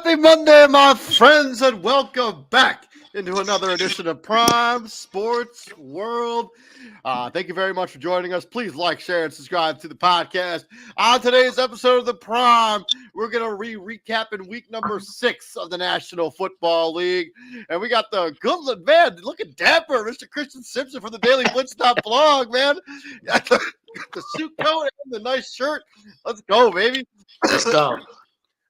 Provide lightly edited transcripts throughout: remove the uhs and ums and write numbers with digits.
Happy Monday, my friends, and welcome back into another edition of Prime Sports World. Thank you very much for joining us. Please like, share, and subscribe to the podcast. On today's episode of the Prime, we're going to recap in week number 6 of the National Football League. And we got the good man, looking dapper, Mr. Christian Simpson from the Daily Blitz.blog, man. The suit coat and the nice shirt. Let's go, baby. Let's go.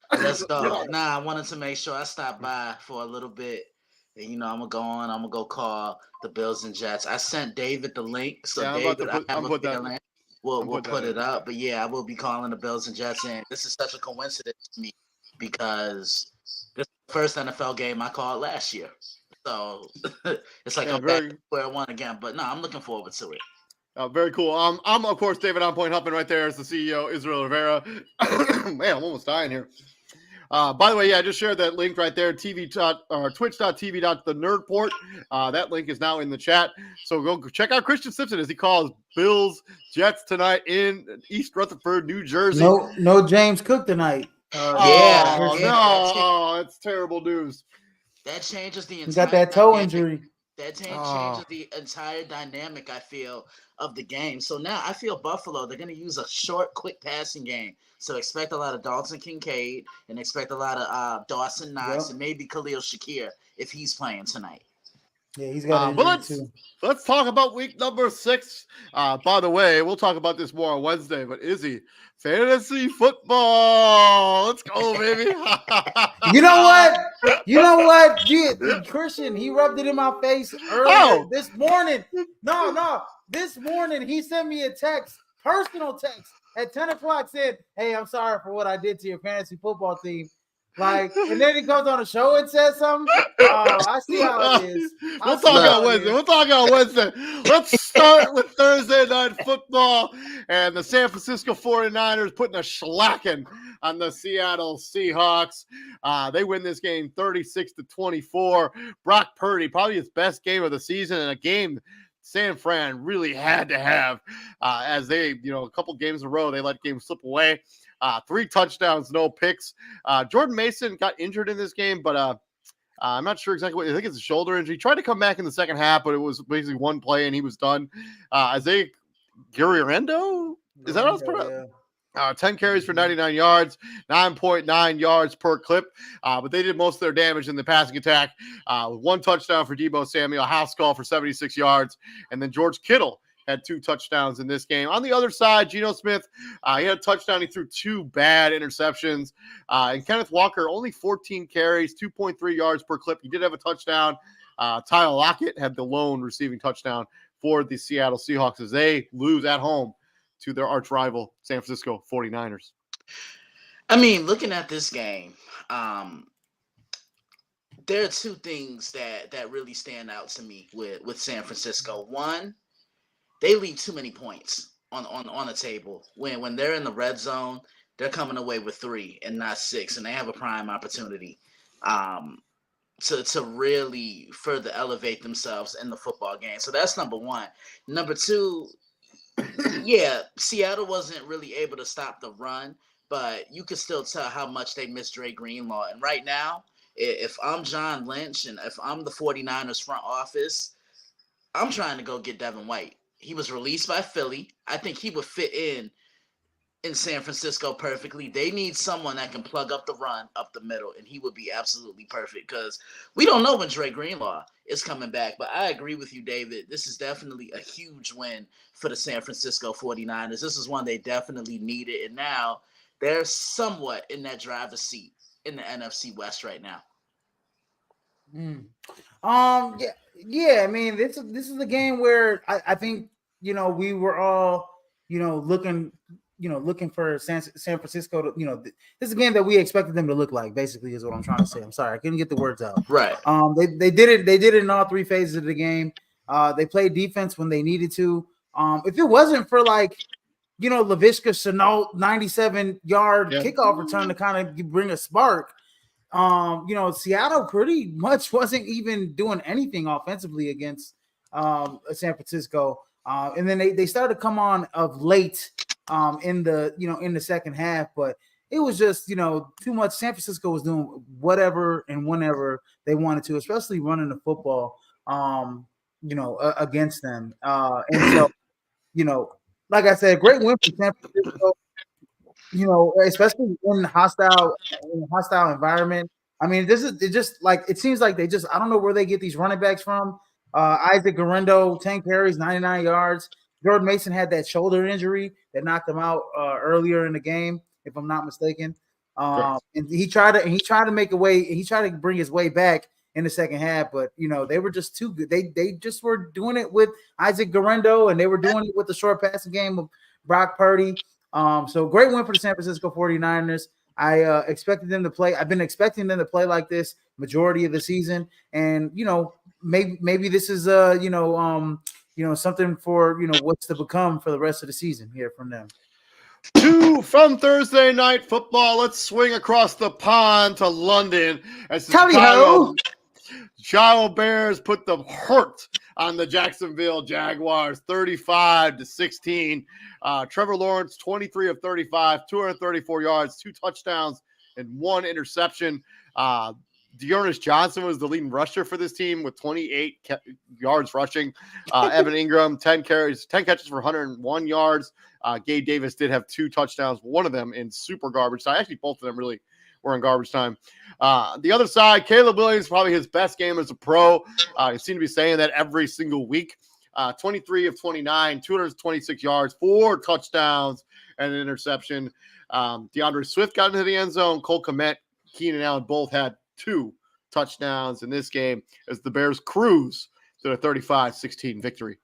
Let's go. Nah, I wanted to make sure I stopped by for a little bit. And, I'm going to go on. I'm going to go call the Bills and Jets. I sent David the link. So, David, I have a feeling we'll put it up. But, yeah, I will be calling the Bills and Jets. And this is such a coincidence to me because this is the first NFL game I called last year. So, it's like I'm back to square one again. But, no, I'm looking forward to it. Very cool. I'm of course David On Point Huffman right there as the CEO, Israel Rivera. Man, I'm almost dying here. By the way, I just shared that link right there, twitch.tv.thenerdport. That link is now in the chat. So go check out Christian Simpson as he calls Bills Jets tonight in East Rutherford, New Jersey. No James Cook tonight. It's terrible news. That changes the entire. He got that toe injury. That changes the entire dynamic, I feel, of the game. So now I feel Buffalo, they're going to use a short, quick passing game. So expect a lot of Dalton Kincaid and expect a lot of Dawson Knox and maybe Khalil Shakir if he's playing tonight. Yeah, he's got let's talk about week number 6. By the way, we'll talk about this more on Wednesday, but Izzy, fantasy football. Let's go, baby. You know what? Christian, he rubbed it in my face earlier this morning. No. This morning, he sent me a personal text at 10 o'clock, said, "Hey, I'm sorry for what I did to your fantasy football team." And then he goes on a show and says something. Oh, I see how it is. We'll talk on Wednesday. Let's start with Thursday Night Football and the San Francisco 49ers putting a shellacking on the Seattle Seahawks. They win this game 36-24. Brock Purdy, probably his best game of the season, and a game San Fran really had to have as they, a couple games in a row, they let games slip away. 3 touchdowns, no picks. Jordan Mason got injured in this game, but I'm not sure exactly what. I think it's a shoulder injury. He tried to come back in the second half, but it was basically one play and he was done. Isaiah Guerrero, is that how it's pronounced? 10 carries for 99 yards, 9.9 yards per clip. But they did most of their damage in the passing attack. 1 touchdown for Deebo Samuel, Haskell for 76 yards, and then George Kittle had 2 touchdowns in this game. On the other side, Geno Smith, he had a touchdown. He threw 2 bad interceptions. And Kenneth Walker, only 14 carries, 2.3 yards per clip. He did have a touchdown. Tyler Lockett had the lone receiving touchdown for the Seattle Seahawks as they lose at home to their arch rival, San Francisco 49ers. I mean, looking at this game, there are 2 things that really stand out to me with San Francisco. One, they leave too many points on the table. When they're in the red zone, they're coming away with 3 and not 6, and they have a prime opportunity to really further elevate themselves in the football game. So that's number 1. Number 2, yeah, Seattle wasn't really able to stop the run, but you could still tell how much they miss Dre Greenlaw. And right now, if I'm John Lynch and if I'm the 49ers front office, I'm trying to go get Devin White. He was released by Philly. I think he would fit in San Francisco perfectly. They need someone that can plug up the run up the middle, and he would be absolutely perfect because we don't know when Dre Greenlaw is coming back. But I agree with you, David. This is definitely a huge win for the San Francisco 49ers. This is one they definitely needed, and now they're somewhat in that driver's seat in the NFC West right now. Yeah. I mean, this is a game where I think we were all looking for San Francisco to this is a game that we expected them to look like. Basically, is what I'm trying to say. I'm sorry, I couldn't get the words out. Right. They did it. They did it in all 3 phases of the game. They played defense when they needed to. If it wasn't for Laviska Shenault 97-yard kickoff return to kind of bring a spark. Seattle pretty much wasn't even doing anything offensively against San Francisco. And then they started to come on of late in the second half, but it was just, too much. San Francisco was doing whatever and whenever they wanted to, especially running the football, against them. And so, like I said, great win for San Francisco. Especially in a hostile environment. I mean, it just like it seems like I don't know where they get these running backs from. Isaac Guerrero, 10 carries, 99 yards. Jordan Mason had that shoulder injury that knocked him out earlier in the game, if I'm not mistaken. And he tried to make a way. He tried to bring his way back in the second half, but they were just too good. They just were doing it with Isaac Guerrero, and they were doing it with the short passing game of Brock Purdy. So great win for the San Francisco 49ers. I expected them to play. I've been expecting them to play like this majority of the season, and maybe this is something for what's to become for the rest of the season here from them. Two from Thursday Night Football. Let's swing across the pond to London as the Chicago Bears put the hurt on the Jacksonville Jaguars, 35-16. Trevor Lawrence, 23 of 35, 234 yards, 2 touchdowns, and 1 interception. Dearness Johnson was the leading rusher for this team with 28 yards rushing. Evan Ingram, 10 catches for 101 yards. Gabe Davis did have 2 touchdowns, one of them in super garbage time. Actually, both of them really were in garbage time. The other side, Caleb Williams, probably his best game as a pro. He seemed to be saying that every single week. 23 of 29, 226 yards, 4 touchdowns, and an interception. DeAndre Swift got into the end zone. Cole Kmet, Keenan Allen both had 2 touchdowns in this game as the Bears cruise to the 35-16 victory.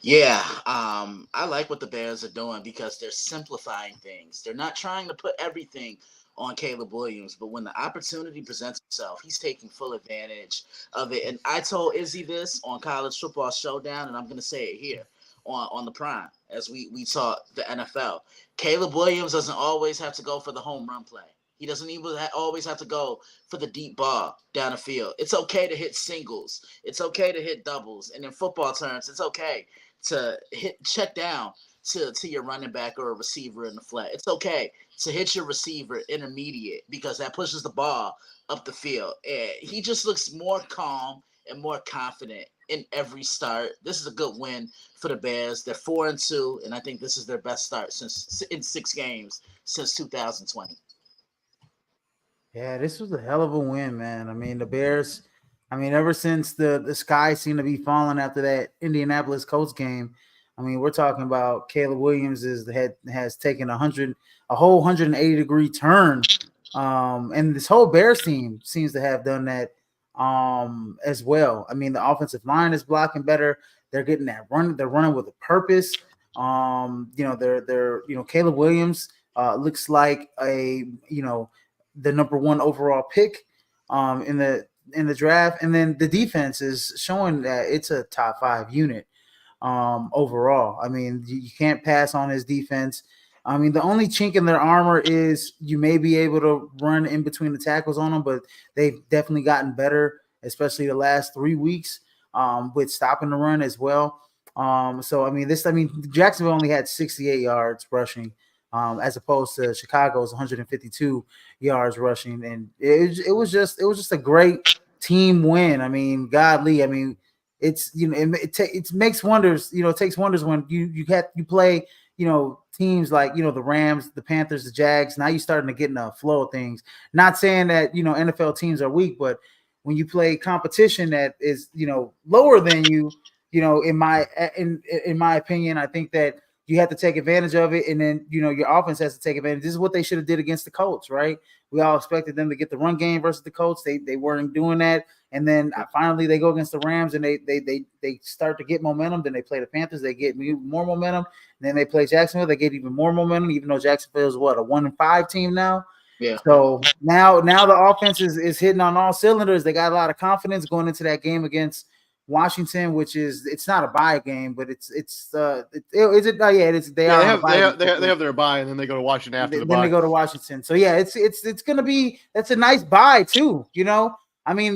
Yeah, I like what the Bears are doing because they're simplifying things. They're not trying to put everything on Caleb Williams, but when the opportunity presents itself, he's taking full advantage of it. And I told Izzy this on College Football Showdown, and I'm going to say it here on the Prime as we saw the NFL. Caleb Williams doesn't always have to go for the home run play. He doesn't even always have to go for the deep ball down the field. It's okay to hit singles. It's okay to hit doubles. And in football terms, it's okay to check down to your running back or a receiver in the flat. It's okay to hit your receiver intermediate because that pushes the ball up the field. And he just looks more calm and more confident in every start. This is a good win for the Bears. They're 4-2, and I think this is their best start in 6 games since 2020. Yeah, this was a hell of a win, man. I mean, the Bears, ever since the sky seemed to be falling after that Indianapolis Colts game, we're talking about Caleb Williams has taken a whole 180-degree turn. And this whole Bears team seems to have done that as well. The offensive line is blocking better. They're getting that run. They're running with a purpose. Caleb Williams looks like the number 1 overall pick in the draft. And then the defense is showing that it's a top 5 unit overall. You can't pass on his defense. The only chink in their armor is you may be able to run in between the tackles on them, but they've definitely gotten better, especially the last 3 weeks with stopping the run as well. Jacksonville only had 68 yards rushing as opposed to Chicago's 152 yards rushing. And it was just a great team win. Godly. It's it makes wonders. It takes wonders when you play teams like the Rams, the Panthers, the Jags. Now you're starting to get in a flow of things. Not saying that NFL teams are weak, but when you play competition that is lower than you, in my opinion, I think that you have to take advantage of it, and then your offense has to take advantage. This is what they should have did against the Colts, right? We all expected them to get the run game versus the Colts. They weren't doing that, and then finally they go against the Rams and they start to get momentum. Then they play the Panthers, they get more momentum. And then they play Jacksonville, they get even more momentum. Even though Jacksonville is a 1-5 team now. Yeah. So now the offense is hitting on all cylinders. They got a lot of confidence going into that game against Washington, which it's not a bye game, but they have their bye, and then they go to Washington after the bye. Then they go to Washington. So yeah, it's gonna be that's a nice bye too. Now they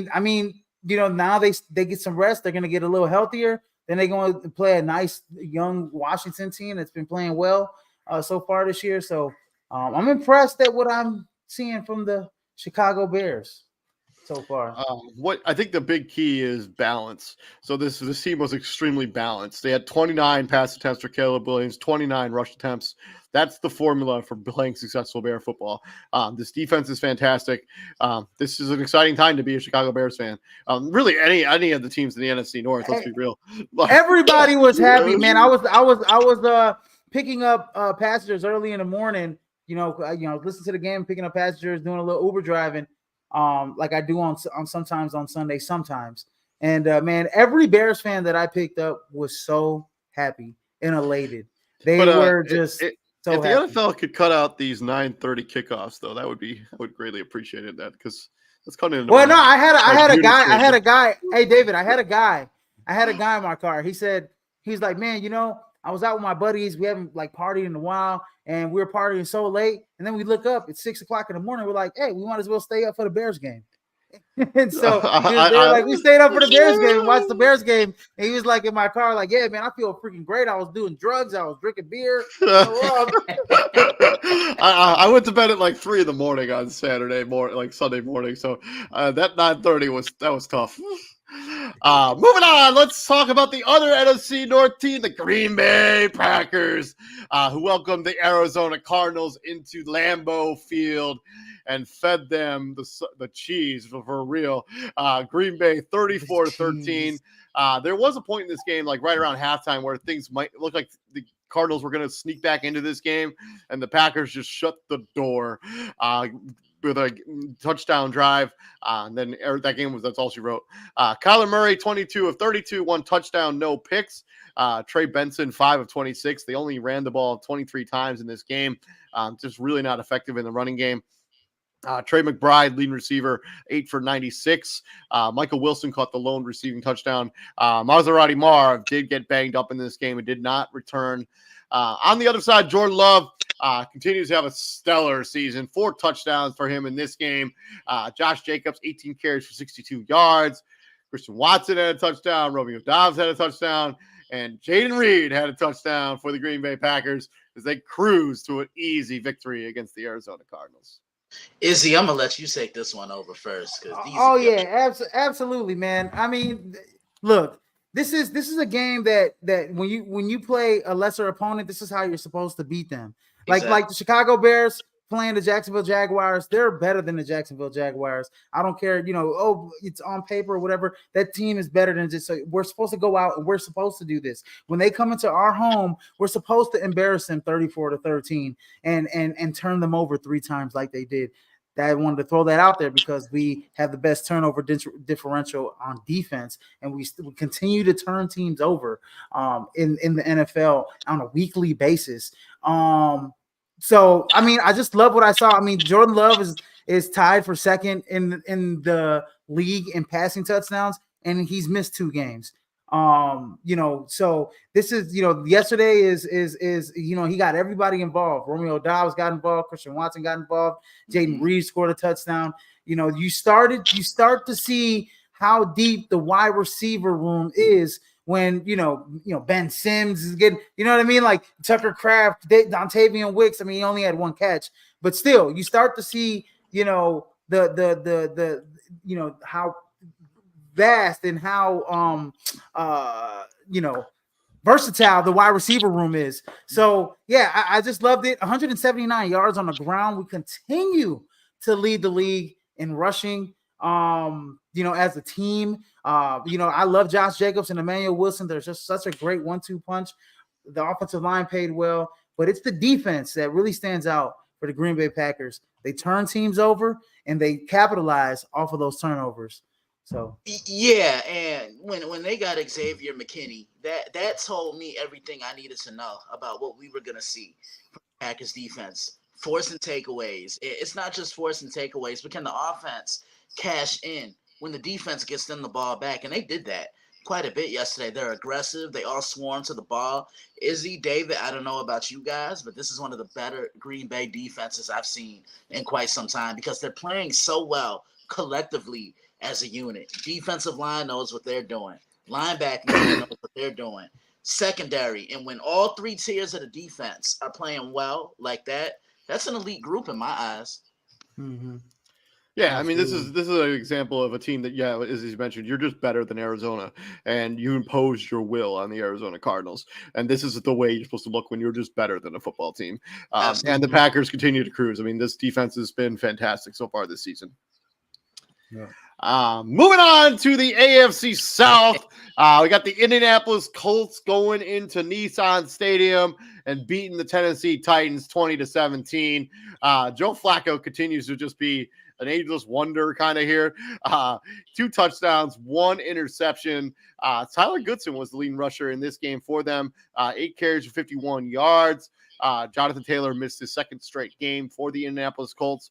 get some rest. They're gonna get a little healthier. Then they're going to play a nice young Washington team that's been playing well so far this year. So I'm impressed at what I'm seeing from the Chicago Bears so far. What I think the big key is balance. So this team was extremely balanced. They had 29 pass attempts for Caleb Williams, 29 rush attempts. That's the formula for playing successful Bear football. This defense is fantastic. This is an exciting time to be a Chicago Bears fan. Really, any of the teams in the NFC North. Let's be real. Everybody was happy, man. I was picking up passengers early in the morning. Listen to the game, picking up passengers, doing a little Uber driving, like I do on sometimes on Sunday, sometimes. And man, every Bears fan that I picked up was so happy and elated. They were just. So if the happy. NFL could cut out these 9:30 kickoffs, though, I would greatly appreciate it. That because that's kind of. Well, no, I had a guy. Hey, David, I had a guy in my car. He's like, man, I was out with my buddies. We haven't like partied in a while, and we were partying so late. And then we look up, it's 6:00 in the morning. We're like, hey, we might as well stay up for the Bears game. And so we stayed up for the Bears game, watched the Bears game. And he was like in my car, like, yeah, man, I feel freaking great. I was doing drugs, I was drinking beer. I went to bed at like 3 a.m. on Saturday morning, like Sunday morning. So that 9:30 was tough. Moving on, let's talk about the other NFC North team, the Green Bay Packers, who welcomed the Arizona Cardinals into Lambeau Field and fed them the cheese for real. Green Bay 34-13. There was a point in this game, like right around halftime, where things might look like the Cardinals were going to sneak back into this game, and the Packers just shut the door with a touchdown drive. And then that game that's all she wrote. Kyler Murray, 22 of 32, 1 touchdown, no picks. Trey Benson, 5 of 26. They only ran the ball 23 times in this game. Just really not effective in the running game. Trey McBride, leading receiver, 8 for 96. Michael Wilson caught the lone receiving touchdown. Maserati Marv did get banged up in this game and did not return. On the other side, Jordan Love continues to have a stellar season. 4 touchdowns for him in this game. Josh Jacobs, 18 carries for 62 yards. Christian Watson had a touchdown. Romeo Dobbs had a touchdown. And Jaden Reed had a touchdown for the Green Bay Packers as they cruised to an easy victory against the Arizona Cardinals. Izzy, I'm gonna let you take this one over first. Absolutely, man. I mean, look, this is a game that when you play a lesser opponent, this is how you're supposed to beat them. Like the Chicago Bears playing the Jacksonville Jaguars, they're better than the Jacksonville Jaguars. I don't care, it's on paper or whatever. That team is better than just. So we're supposed to go out and we're supposed to do this. When they come into our home, we're supposed to embarrass them 34-13 and turn them over 3 times like they did. I wanted to throw that out there because we have the best turnover differential on defense, and we continue to turn teams over in the NFL on a weekly basis. So, I mean, I just love what I saw. I mean, Jordan Love is tied for second in the league in passing touchdowns, and he's missed 2 games. So this is, yesterday is he got everybody involved. Romeo Dobbs got involved. Christian Watson got involved. Jaden Reed scored a touchdown. You start to see how deep the wide receiver room is when, Ben Sims is getting, you know what I mean? Like Tucker Kraft, Dontavian Wicks. I mean, he only had 1 catch, but still you start to see, how vast and how versatile the wide receiver room is. So yeah, I just loved it. 179 yards on the ground. We continue to lead the league in rushing. As a team, I love Josh Jacobs and Emmanuel Wilson. There's just such a great 1-2 punch. The offensive line paid well, but it's the defense that really stands out for the Green Bay Packers. They turn teams over and they capitalize off of those turnovers. So yeah, and when they got Xavier McKinney, that told me everything I needed to know about what we were gonna see from Packers defense. Forcing takeaways. It's not just forcing takeaways, but can the offense cash in when the defense gets them the ball back? And they did that quite a bit yesterday. They're aggressive. They all swarm to the ball. Izzy, David, I don't know about you guys, but this is one of the better Green Bay defenses I've seen in quite some time because they're playing so well collectively as a unit. Defensive line knows what they're doing. Linebacker knows what they're doing. Secondary, and when all 3 tiers of the defense are playing well like that, That's an elite group in my eyes. Mm-hmm. Yeah, I mean, this Absolutely. is an example of a team that, yeah, as you mentioned, you're just better than Arizona, and you imposed your will on the Arizona Cardinals, and this is the way you're supposed to look when you're just better than a football team. And the Absolutely. Packers continue to cruise. I mean, this defense has been fantastic so far this season. Yeah. Moving on to the AFC South, we got the Indianapolis Colts going into Nissan Stadium and beating the Tennessee Titans 20-17. Joe Flacco continues to just be an ageless wonder kind of here. 2 touchdowns, 1 interception. Tyler Goodson was the leading rusher in this game for them. 8 carries for 51 yards. Jonathan Taylor missed his 2nd straight game for the Indianapolis Colts.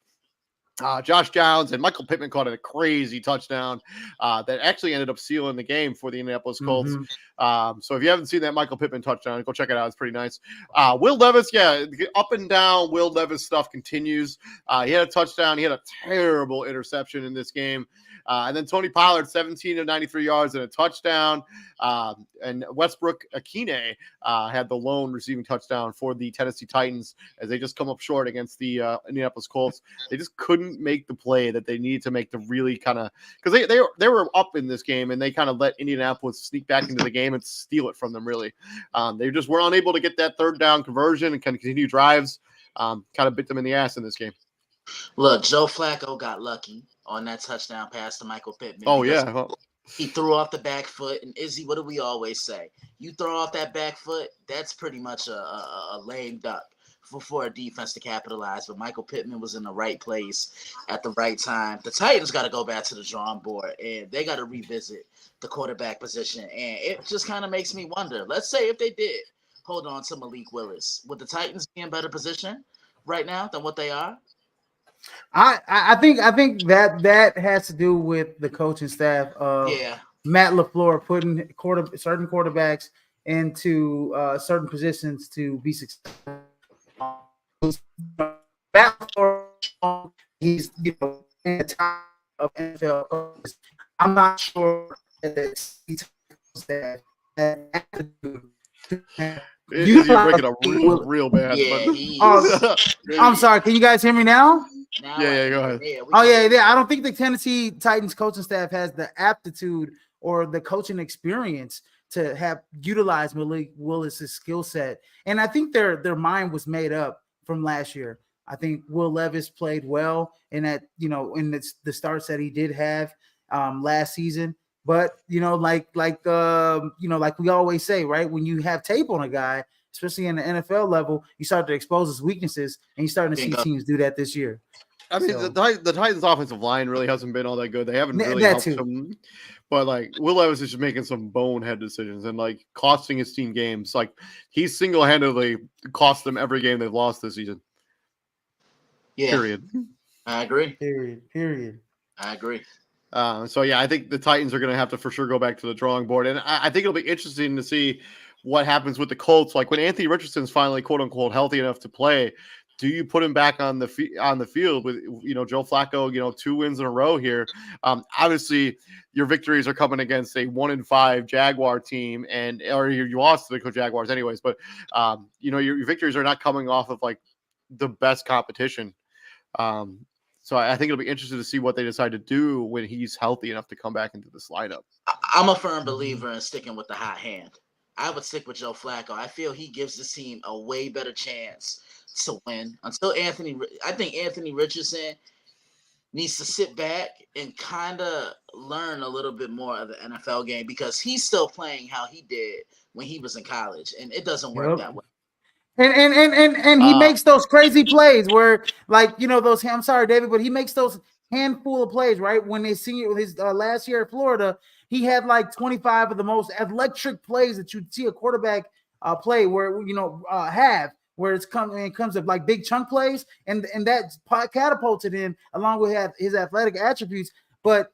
Josh Downs and Michael Pittman caught a crazy touchdown that actually ended up sealing the game for the Indianapolis Colts. So if you haven't seen that Michael Pittman touchdown, go check it out. It's pretty nice. Will Levis, yeah, up and down Will Levis stuff continues. He had a touchdown. He had a terrible interception in this game. And then Tony Pollard, 17 of 93 yards and a touchdown. And Westbrook Akine had the lone receiving touchdown for the Tennessee Titans as they just come up short against the Indianapolis Colts. They just couldn't make the play that they needed to make to really kind of, because they were up in this game and they kind of let Indianapolis sneak back into the game and steal it from them, really. They just were unable to get that 3rd down conversion and kind of continue drives. Kind of bit them in the ass in this game. Look, Joe Flacco got lucky on that touchdown pass to Michael Pittman. Oh, yeah. He threw off the back foot. And Izzy, what do we always say? You throw off that back foot, that's pretty much a lame duck for a defense to capitalize. But Michael Pittman was in the right place at the right time. The Titans got to go back to the drawing board, and they got to revisit the quarterback position. And it just kind of makes me wonder. Let's say if they did hold on to Malik Willis, would the Titans be in better position right now than what they are? I think that has to do with the coaching staff of Matt LaFleur putting certain quarterbacks into certain positions to be successful. Matt LaFleur, he's in the top of NFL coaches. I'm not sure that attitude. You're breaking up real bad. Yeah, I'm sorry. Can you guys hear me now? Yeah, go ahead. Yeah. I don't think the Tennessee Titans coaching staff has the aptitude or the coaching experience to have utilized Malik Willis's skill set. And I think their mind was made up from last year. I think Will Levis played well in that, in the starts that he did have last season. But like we always say, right? When you have tape on a guy, especially in the NFL level, you start to expose his weaknesses, and you're starting to see teams do that this year. I mean, the Titans' offensive line really hasn't been all that good. They haven't really helped him. But Will Levis is just making some bonehead decisions and costing his team games. He's single-handedly cost them every game they've lost this season. Yeah. Period. I agree. Period. I agree. So yeah, I think the Titans are going to have to for sure go back to the drawing board, and I think it'll be interesting to see what happens with the Colts. When Anthony Richardson's finally quote unquote healthy enough to play, do you put him back on the field with Joe Flacco? 2 wins in a row here. Obviously, your victories are coming against a 1-5 Jaguar team, or you lost to the Jaguars anyways. But your victories are not coming off of the best competition. So I think it'll be interesting to see what they decide to do when he's healthy enough to come back into this lineup. I'm a firm believer in sticking with the hot hand. I would stick with Joe Flacco. I feel he gives this team a way better chance to win. I think Anthony Richardson needs to sit back and kind of learn a little bit more of the NFL game because he's still playing how he did when he was in college, and it doesn't work that way. And he makes those crazy plays where those. I'm sorry, David, but he makes those handful of plays, right? When his last year at Florida, he had 25 of the most electric plays that you'd see a quarterback play where where it comes up big chunk plays, and that catapulted him along with his athletic attributes. But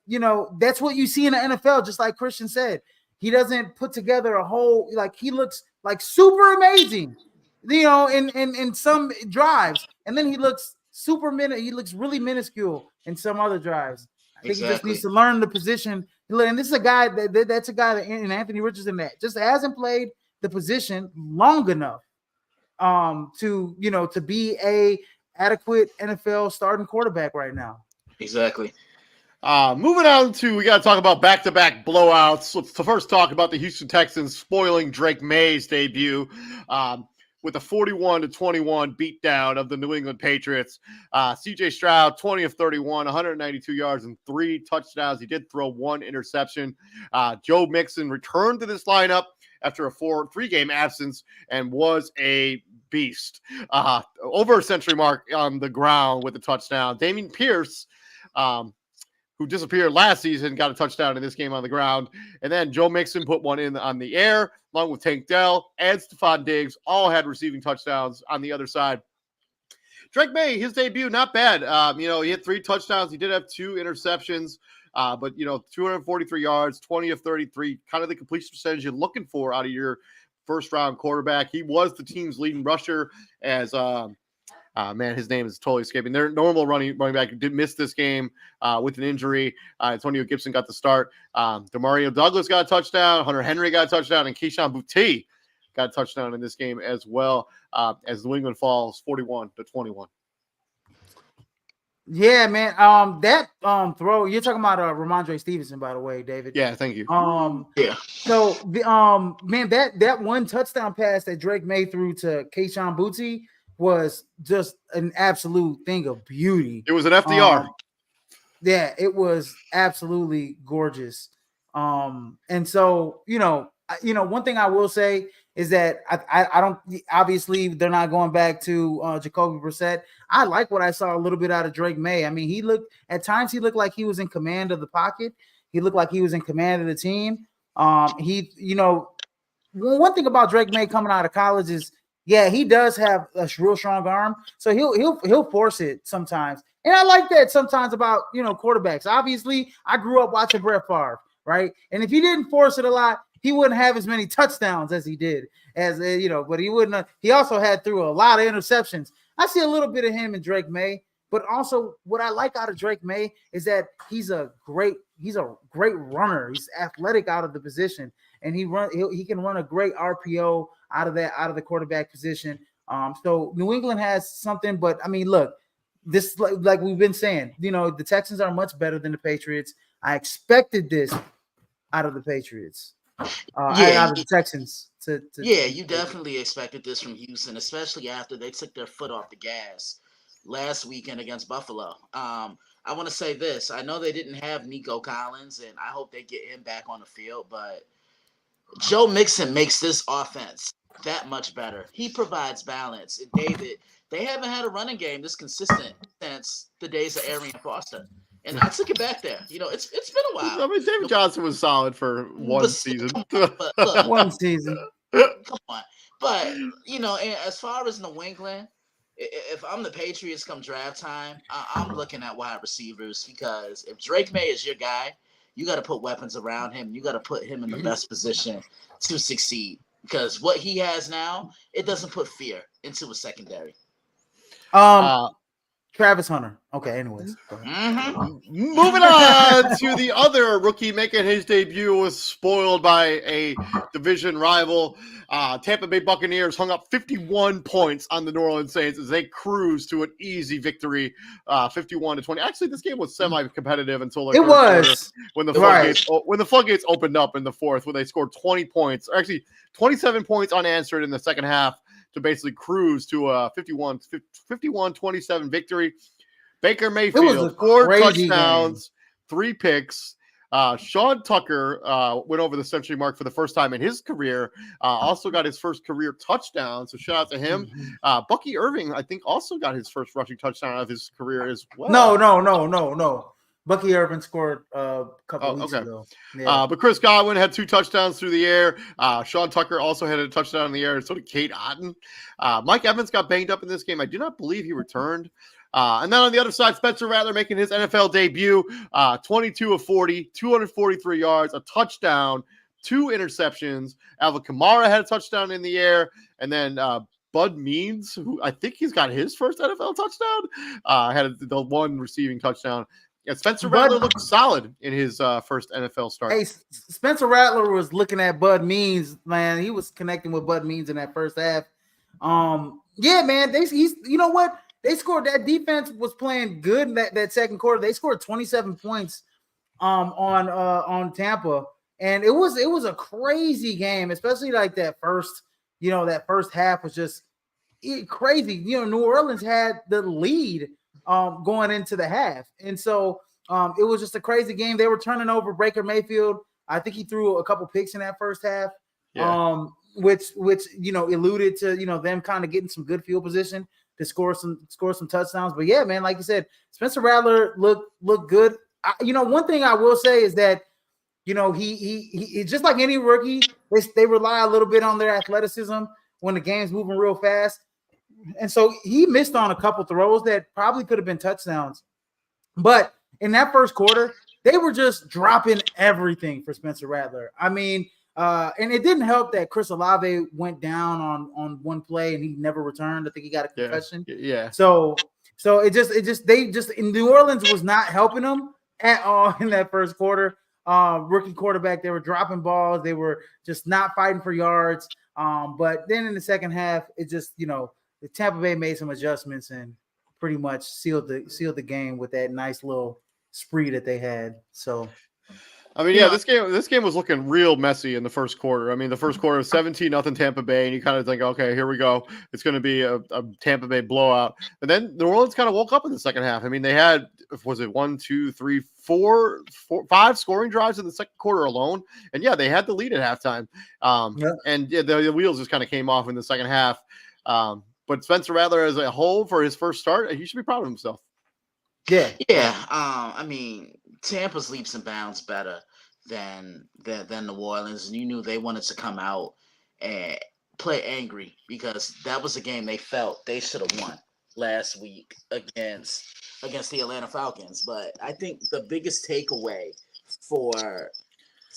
that's what you see in the NFL, just like Christian said. He doesn't put together a whole he looks super amazing. In some drives, and then he looks he looks really minuscule in some other drives. I think he just needs to learn the position. And this is a guy that's a guy that in Anthony Richardson that just hasn't played the position long enough to be a adequate NFL starting quarterback right now. Exactly. Moving on to, we got to talk about back-to-back blowouts. Let's first talk about the Houston Texans spoiling Drake May's debut with a 41-21 beatdown of the New England Patriots. C.J. Stroud, 20 of 31, 192 yards and 3 touchdowns. He did throw 1 interception. Joe Mixon returned to this lineup after a 3-game absence and was a beast. Over a century mark on the ground with a touchdown. Dameon Pierce, who disappeared last season, got a touchdown in this game on the ground. And then Joe Mixon put one in on the air, along with Tank Dell and Stephon Diggs, all had receiving touchdowns on the other side. Drake May, his debut, not bad. He had 3 touchdowns. He did have 2 interceptions, but 243 yards, 20 of 33, kind of the completion percentage you're looking for out of your first-round quarterback. He was the team's leading rusher as his name is totally escaping. Their normal running back did miss this game with an injury. Antonio Gibson got the start. Demario Douglas got a touchdown. Hunter Henry got a touchdown. And Keyshawn Boutte got a touchdown in this game as well, as New England falls 41-21. Yeah, man. That throw, you're talking about Ramondre Stevenson, by the way, David. Yeah, thank you. Yeah. So the man, that one touchdown pass that Drake May threw to Keyshawn Boutte was just an absolute thing of beauty. It was an FDR. Yeah, it was absolutely gorgeous. And so, one thing I will say is that I don't, obviously they're not going back to Jacoby Brissett. I like what I saw a little bit out of Drake May. I mean, he looked like he was in command of the pocket. He looked like he was in command of the team. One thing about Drake May coming out of college is, yeah, he does have a real strong arm, so he'll force it sometimes, and I like that sometimes about quarterbacks. Obviously, I grew up watching Brett Favre, right? And if he didn't force it a lot, he wouldn't have as many touchdowns as he did, but he wouldn't. He also had threw a lot of interceptions. I see a little bit of him in Drake May, but also what I like out of Drake May is that he's a great runner. He's athletic out of the position, and he can run a great RPO out of the quarterback position. So New England has something, but I mean, look, this, like we've been saying, the Texans are much better than the Patriots. I expected this out of the Patriots, out of the Texans. You definitely expected this from Houston, especially after they took their foot off the gas last weekend against Buffalo. I want to say this. I know they didn't have Nico Collins, and I hope they get him back on the field, but Joe Mixon makes this offense that much better. He provides balance. And David, they haven't had a running game this consistent since the days of Arian Foster. And I took it back there. It's been a while. I mean, David Johnson was solid for one season. But look, one season. Come on. But, and as far as New England, if I'm the Patriots come draft time, I'm looking at wide receivers, because if Drake May is your guy, you got to put weapons around him. You got to put him in the best position to succeed, because what he has now, it doesn't put fear into a secondary. Travis Hunter. Okay, anyways. Moving on to the other rookie making his debut, was spoiled by a division rival. Tampa Bay Buccaneers hung up 51 points on the New Orleans Saints as they cruised to an easy victory, 51-20. Actually, this game was semi-competitive until it was when the floodgates opened up in the fourth, when they scored 20 points, or actually 27 points unanswered in the second half, to basically cruise to a 51-27 victory. Baker Mayfield, 4 touchdowns, 3 picks. Sean Tucker went over the century mark for the first time in his career. Also got his first career touchdown, so shout out to him. Bucky Irving, I think, also got his first rushing touchdown of his career as well. No. Bucky Irvin scored a couple weeks ago. Yeah. But Chris Godwin had 2 touchdowns through the air. Sean Tucker also had a touchdown in the air, and so did Kate Otten. Mike Evans got banged up in this game. I do not believe he returned. And then on the other side, Spencer Rattler making his NFL debut, 22 of 40, 243 yards, a touchdown, 2 interceptions. Alvin Kamara had a touchdown in the air, and then Bud Means, who I think he's got his first NFL touchdown, had the 1 receiving touchdown. Yeah, Spencer Rattler looked solid in his first NFL start. Hey, Spencer Rattler was looking at Bud Means, man. He was connecting with Bud Means in that first half. Yeah, man. He's, you know what? They scored. That defense was playing good in that second quarter. They scored 27 points on Tampa, and it was a crazy game, especially like that first half was just crazy. New Orleans had the lead going into the half, and so it was just a crazy game. They were turning over Baker Mayfield. I think he threw a couple picks in that first half, which alluded to them kind of getting some good field position to score some touchdowns. But yeah, man, like you said, Spencer Rattler looked good. One thing I will say is that he just like any rookie, they rely a little bit on their athleticism when the game's moving real fast. And so he missed on a couple throws that probably could have been touchdowns. But in that first quarter, they were just dropping everything for Spencer Rattler. I mean, and it didn't help that Chris Olave went down on one play and he never returned. I think he got a concussion. Yeah. So they in New Orleans was not helping them at all in that first quarter. Rookie quarterback, they were dropping balls. They were just not fighting for yards. But then in the second half, it just, the Tampa Bay made some adjustments and pretty much sealed the game with that nice little spree that they had. So, I mean, this game was looking real messy in the first quarter. I mean, the first quarter was 17-0 Tampa Bay, and you kind of think, okay, here we go. It's going to be a Tampa Bay blowout. And then New Orleans kind of woke up in the second half. I mean, they had, was it 5 scoring drives in the second quarter alone? And yeah, they had the lead at halftime. And the wheels just kind of came off in the second half. But Spencer Rattler as a whole for his first start, he should be proud of himself. Yeah. I mean, Tampa's leaps and bounds better than New Orleans, and you knew they wanted to come out and play angry because that was a game they felt they should have won last week against the Atlanta Falcons. But I think the biggest takeaway for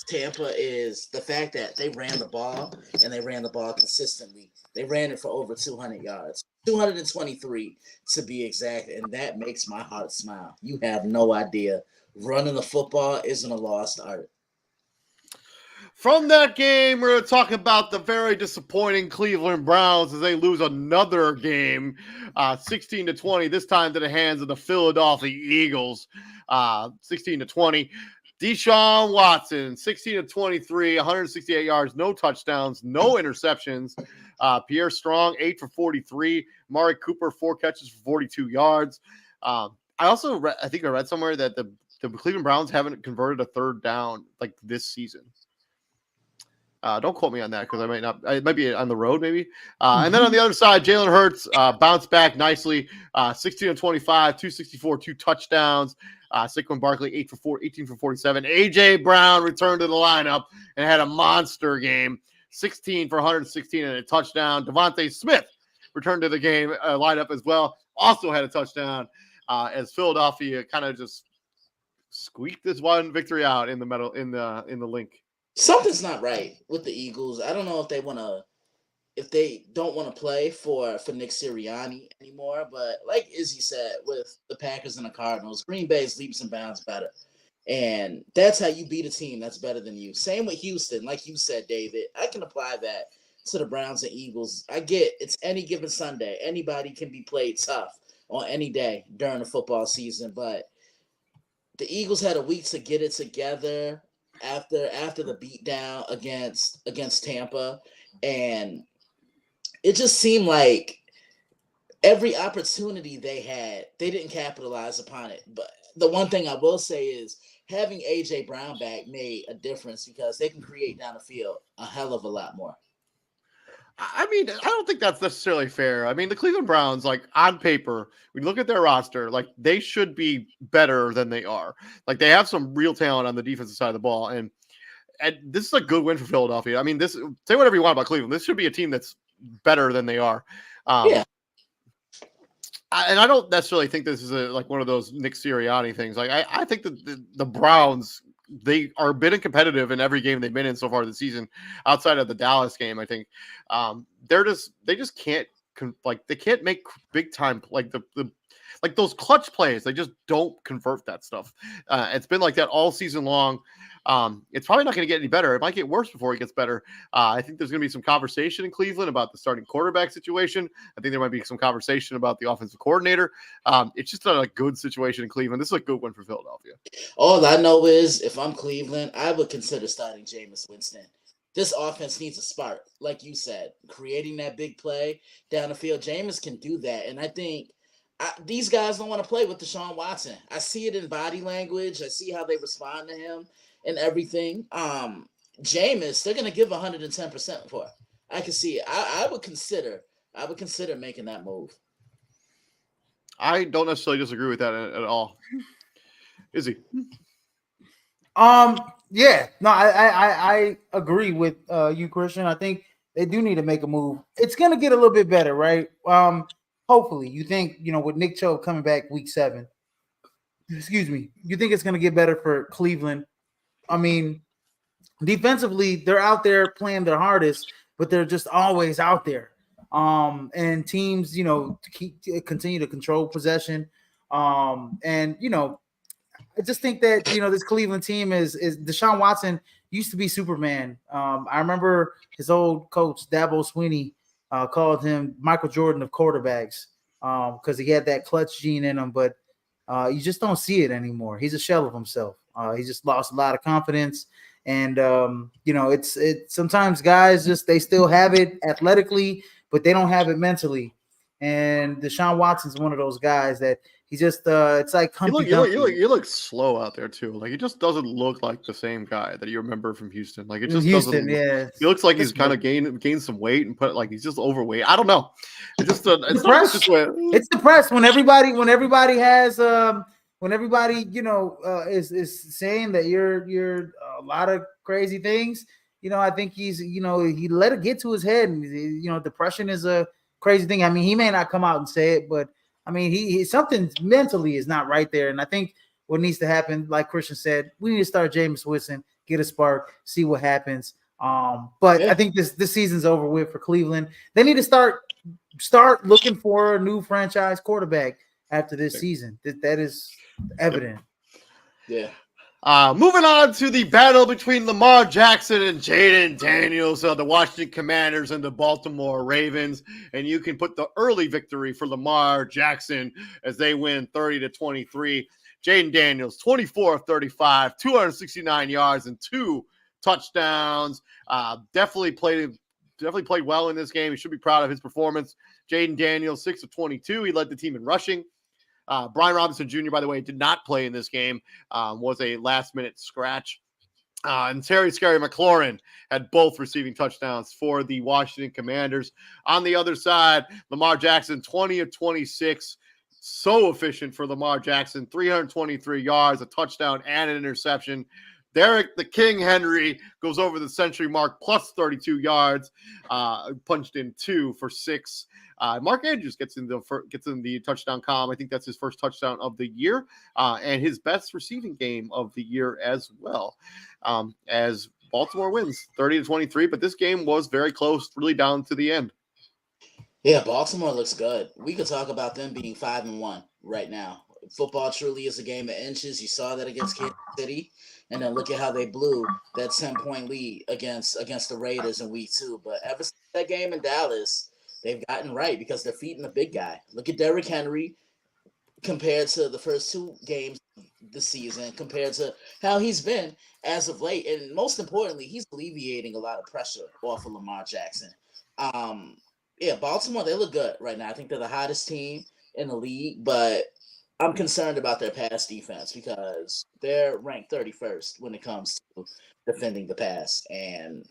Tampa is the fact that they ran the ball and they ran the ball consistently. They ran it for over 200 yards, 223 to be exact, and that makes my heart smile. You have no idea. Running the football isn't a lost art. From that game, we're going to talk about the very disappointing Cleveland Browns as they lose another game, 16-20, this time to the hands of the Philadelphia Eagles, 16-20. Deshaun Watson, 16-23, 168 yards, no touchdowns, no interceptions. Pierre Strong, 8 for 43. Mari Cooper, 4 catches for 42 yards. I think I read somewhere that the Cleveland Browns haven't converted a third down like this season. Don't quote me on that because I might not. It might be on the road, maybe. And then on the other side, Jalen Hurts bounced back nicely, 16-25, 264, 2 touchdowns. Saquon Barkley, 18 for 47. AJ Brown returned to the lineup and had a monster game, 16 for 116 and a touchdown. Devontae Smith returned to the game lineup as well, also had a touchdown. As Philadelphia kind of just squeaked this one victory out in the middle in the link. Something's not right with the Eagles. I don't know if they don't want to play for Nick Sirianni anymore. But like Izzy said, with the Packers and the Cardinals, Green Bay's leaps and bounds better. And that's how you beat a team that's better than you. Same with Houston. Like you said, David, I can apply that to the Browns and Eagles. I get it's any given Sunday. Anybody can be played tough on any day during the football season. But the Eagles had a week to get it together after the beatdown against Tampa, and it just seemed like every opportunity they had, they didn't capitalize upon it. But the one thing I will say is having AJ Brown back made a difference because they can create down the field a hell of a lot more. I mean, I don't think that's necessarily fair. I mean, the Cleveland Browns, like on paper, we look at their roster, like they should be better than they are. Like they have some real talent on the defensive side of the ball. And this is a good win for Philadelphia. I mean, say whatever you want about Cleveland. This should be a team that's better than they are. And I don't necessarily think this is like one of those Nick Sirianni things. Like I think that the Browns, they are been competitive in every game they've been in so far this season, outside of the Dallas game. I think they just can't they can't make big time like the like those clutch plays, they just don't convert that stuff. It's been like that all season long. It's probably not going to get any better. It might get worse before it gets better. I think there's going to be some conversation in Cleveland about the starting quarterback situation. I think there might be some conversation about the offensive coordinator. It's just not a good situation in Cleveland. This is a good one for Philadelphia. All I know is if I'm Cleveland, I would consider starting Jameis Winston. This offense needs a spark, like you said, creating that big play down the field. Jameis can do that, and I think these guys don't want to play with Deshaun Watson. I see it in body language. I see how they respond to him and everything. Jameis, they're gonna give 110% for. I can see it. I would consider making that move. I don't necessarily disagree with that at all. Is he? Yeah, no, I agree with you, Christian. I think they do need to make a move. It's gonna get a little bit better, right? Hopefully, you think with Nick Chubb coming back week 7. Excuse me. You think it's gonna get better for Cleveland? I mean, defensively, they're out there playing their hardest, but they're just always out there. And teams, continue to control possession. And I just think that this Cleveland team is Deshaun Watson used to be Superman. I remember his old coach Dabo Swinney called him Michael Jordan of quarterbacks because he had that clutch gene in him, but you just don't see it anymore. He's a shell of himself. He just lost a lot of confidence, and it's sometimes guys they still have it athletically, but they don't have it mentally. And Deshaun Watson's one of those guys that he just it's like you look slow out there too. Like he just doesn't look like the same guy that you remember from Houston. Like it just doesn't. Yeah, he looks like he's kind of gained some weight and he's just overweight. I don't know. It's just it's depressed when everybody has when everybody is saying that you're a lot of crazy things. I think he's he let it get to his head, and depression is a crazy thing. I mean, he may not come out and say it, but I mean, he something mentally is not right there. And I think what needs to happen, like Christian said, we need to start Jameis Winston, get a spark, see what happens. But I think this season's over with for Cleveland. They need to start looking for a new franchise quarterback after this season. That is evident. Yeah. Moving on to the battle between Lamar Jackson and Jaden Daniels of the Washington Commanders and the Baltimore Ravens. And you can put the early victory for Lamar Jackson as they win 30-23. Jaden Daniels, 24 of 35, 269 yards and 2 touchdowns. Definitely played well in this game. He should be proud of his performance. Jaden Daniels, 6 of 22. He led the team in rushing. Brian Robinson Jr., by the way, did not play in this game, was a last-minute scratch. And Scary McLaurin had both receiving touchdowns for the Washington Commanders. On the other side, Lamar Jackson, 20 of 26. So efficient for Lamar Jackson, 323 yards, a touchdown, and an interception. Derek the King Henry goes over the century mark, plus 32 yards, punched in 2 for 6. Mark Andrews gets in the touchdown column. I think that's his first touchdown of the year, and his best receiving game of the year as well. As Baltimore wins 30-23, but this game was very close, really down to the end. Yeah, Baltimore looks good. We could talk about them being 5-1 right now. Football truly is a game of inches. You saw that against Kansas City, and then look at how they blew that 10-point lead against the Raiders in week 2. But ever since that game in Dallas, they've gotten right because they're feeding the big guy. Look at Derrick Henry compared to the first 2 games this season, compared to how he's been as of late. And most importantly, he's alleviating a lot of pressure off of Lamar Jackson. Baltimore, they look good right now. I think they're the hottest team in the league, but I'm concerned about their pass defense because they're ranked 31st when it comes to defending the pass. And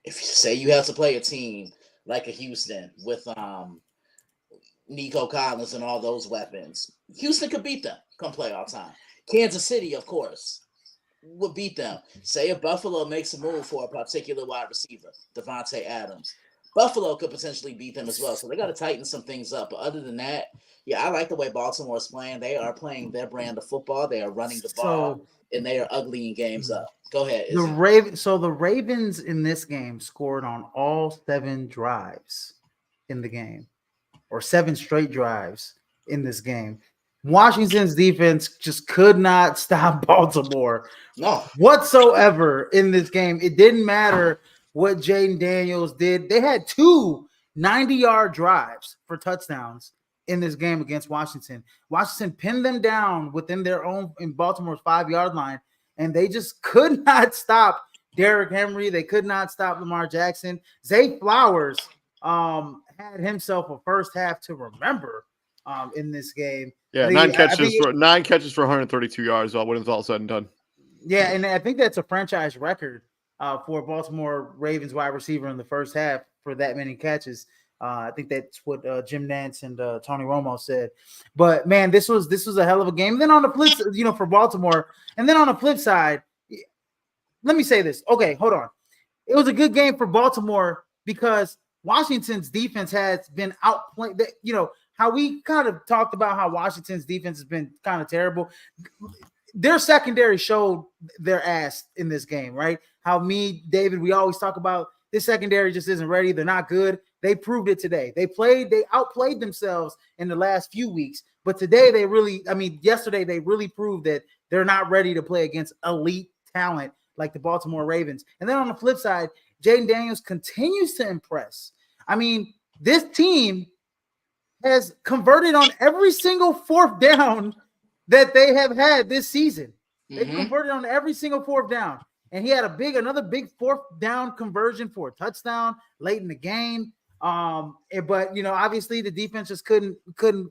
if you say you have to play a team like a Houston with Nico Collins and all those weapons, Houston could beat them come playoff time. Kansas City, of course, would beat them. Say if Buffalo makes a move for a particular wide receiver, Devontae Adams, Buffalo could potentially beat them as well. So they got to tighten some things up. But other than that, I like the way Baltimore is playing. They are playing their brand of football. They are running the ball, and they are uglying games up. Go ahead. The Ravens in this game scored on all 7 drives in the game, or 7 straight drives. in this game. Washington's defense just could not stop Baltimore whatsoever in this game. It didn't matter what Jaden Daniels did. They had 2 90-yard drives for touchdowns in this game against Washington. Washington pinned them down within their own in Baltimore's 5-yard line, and they just could not stop Derrick Henry. They could not stop Lamar Jackson. Zay Flowers had himself a first half to remember in this game. Yeah, 9 catches for 132 yards when it's all said and done. Yeah, and I think that's a franchise record for Baltimore Ravens wide receiver in the first half for that many catches. I think that's what Jim Nantz and Tony Romo said. But man, this was a hell of a game. And then on the flip, for Baltimore, and then on the flip side, let me say this. Okay, hold on. It was a good game for Baltimore because Washington's defense has been outplayed. How we kind of talked about how Washington's defense has been kind of terrible. Their secondary showed their ass in this game, right? How David, we always talk about this secondary just isn't ready. They're not good. They proved it today. They outplayed themselves in the last few weeks, but today yesterday they really proved that they're not ready to play against elite talent like the Baltimore Ravens. And then on the flip side, Jaden Daniels continues to impress. I mean, this team has converted on every single 4th down that they have had this season. They've converted on every single 4th down. And he had another big 4th down conversion for a touchdown late in the game. But obviously the defense just couldn't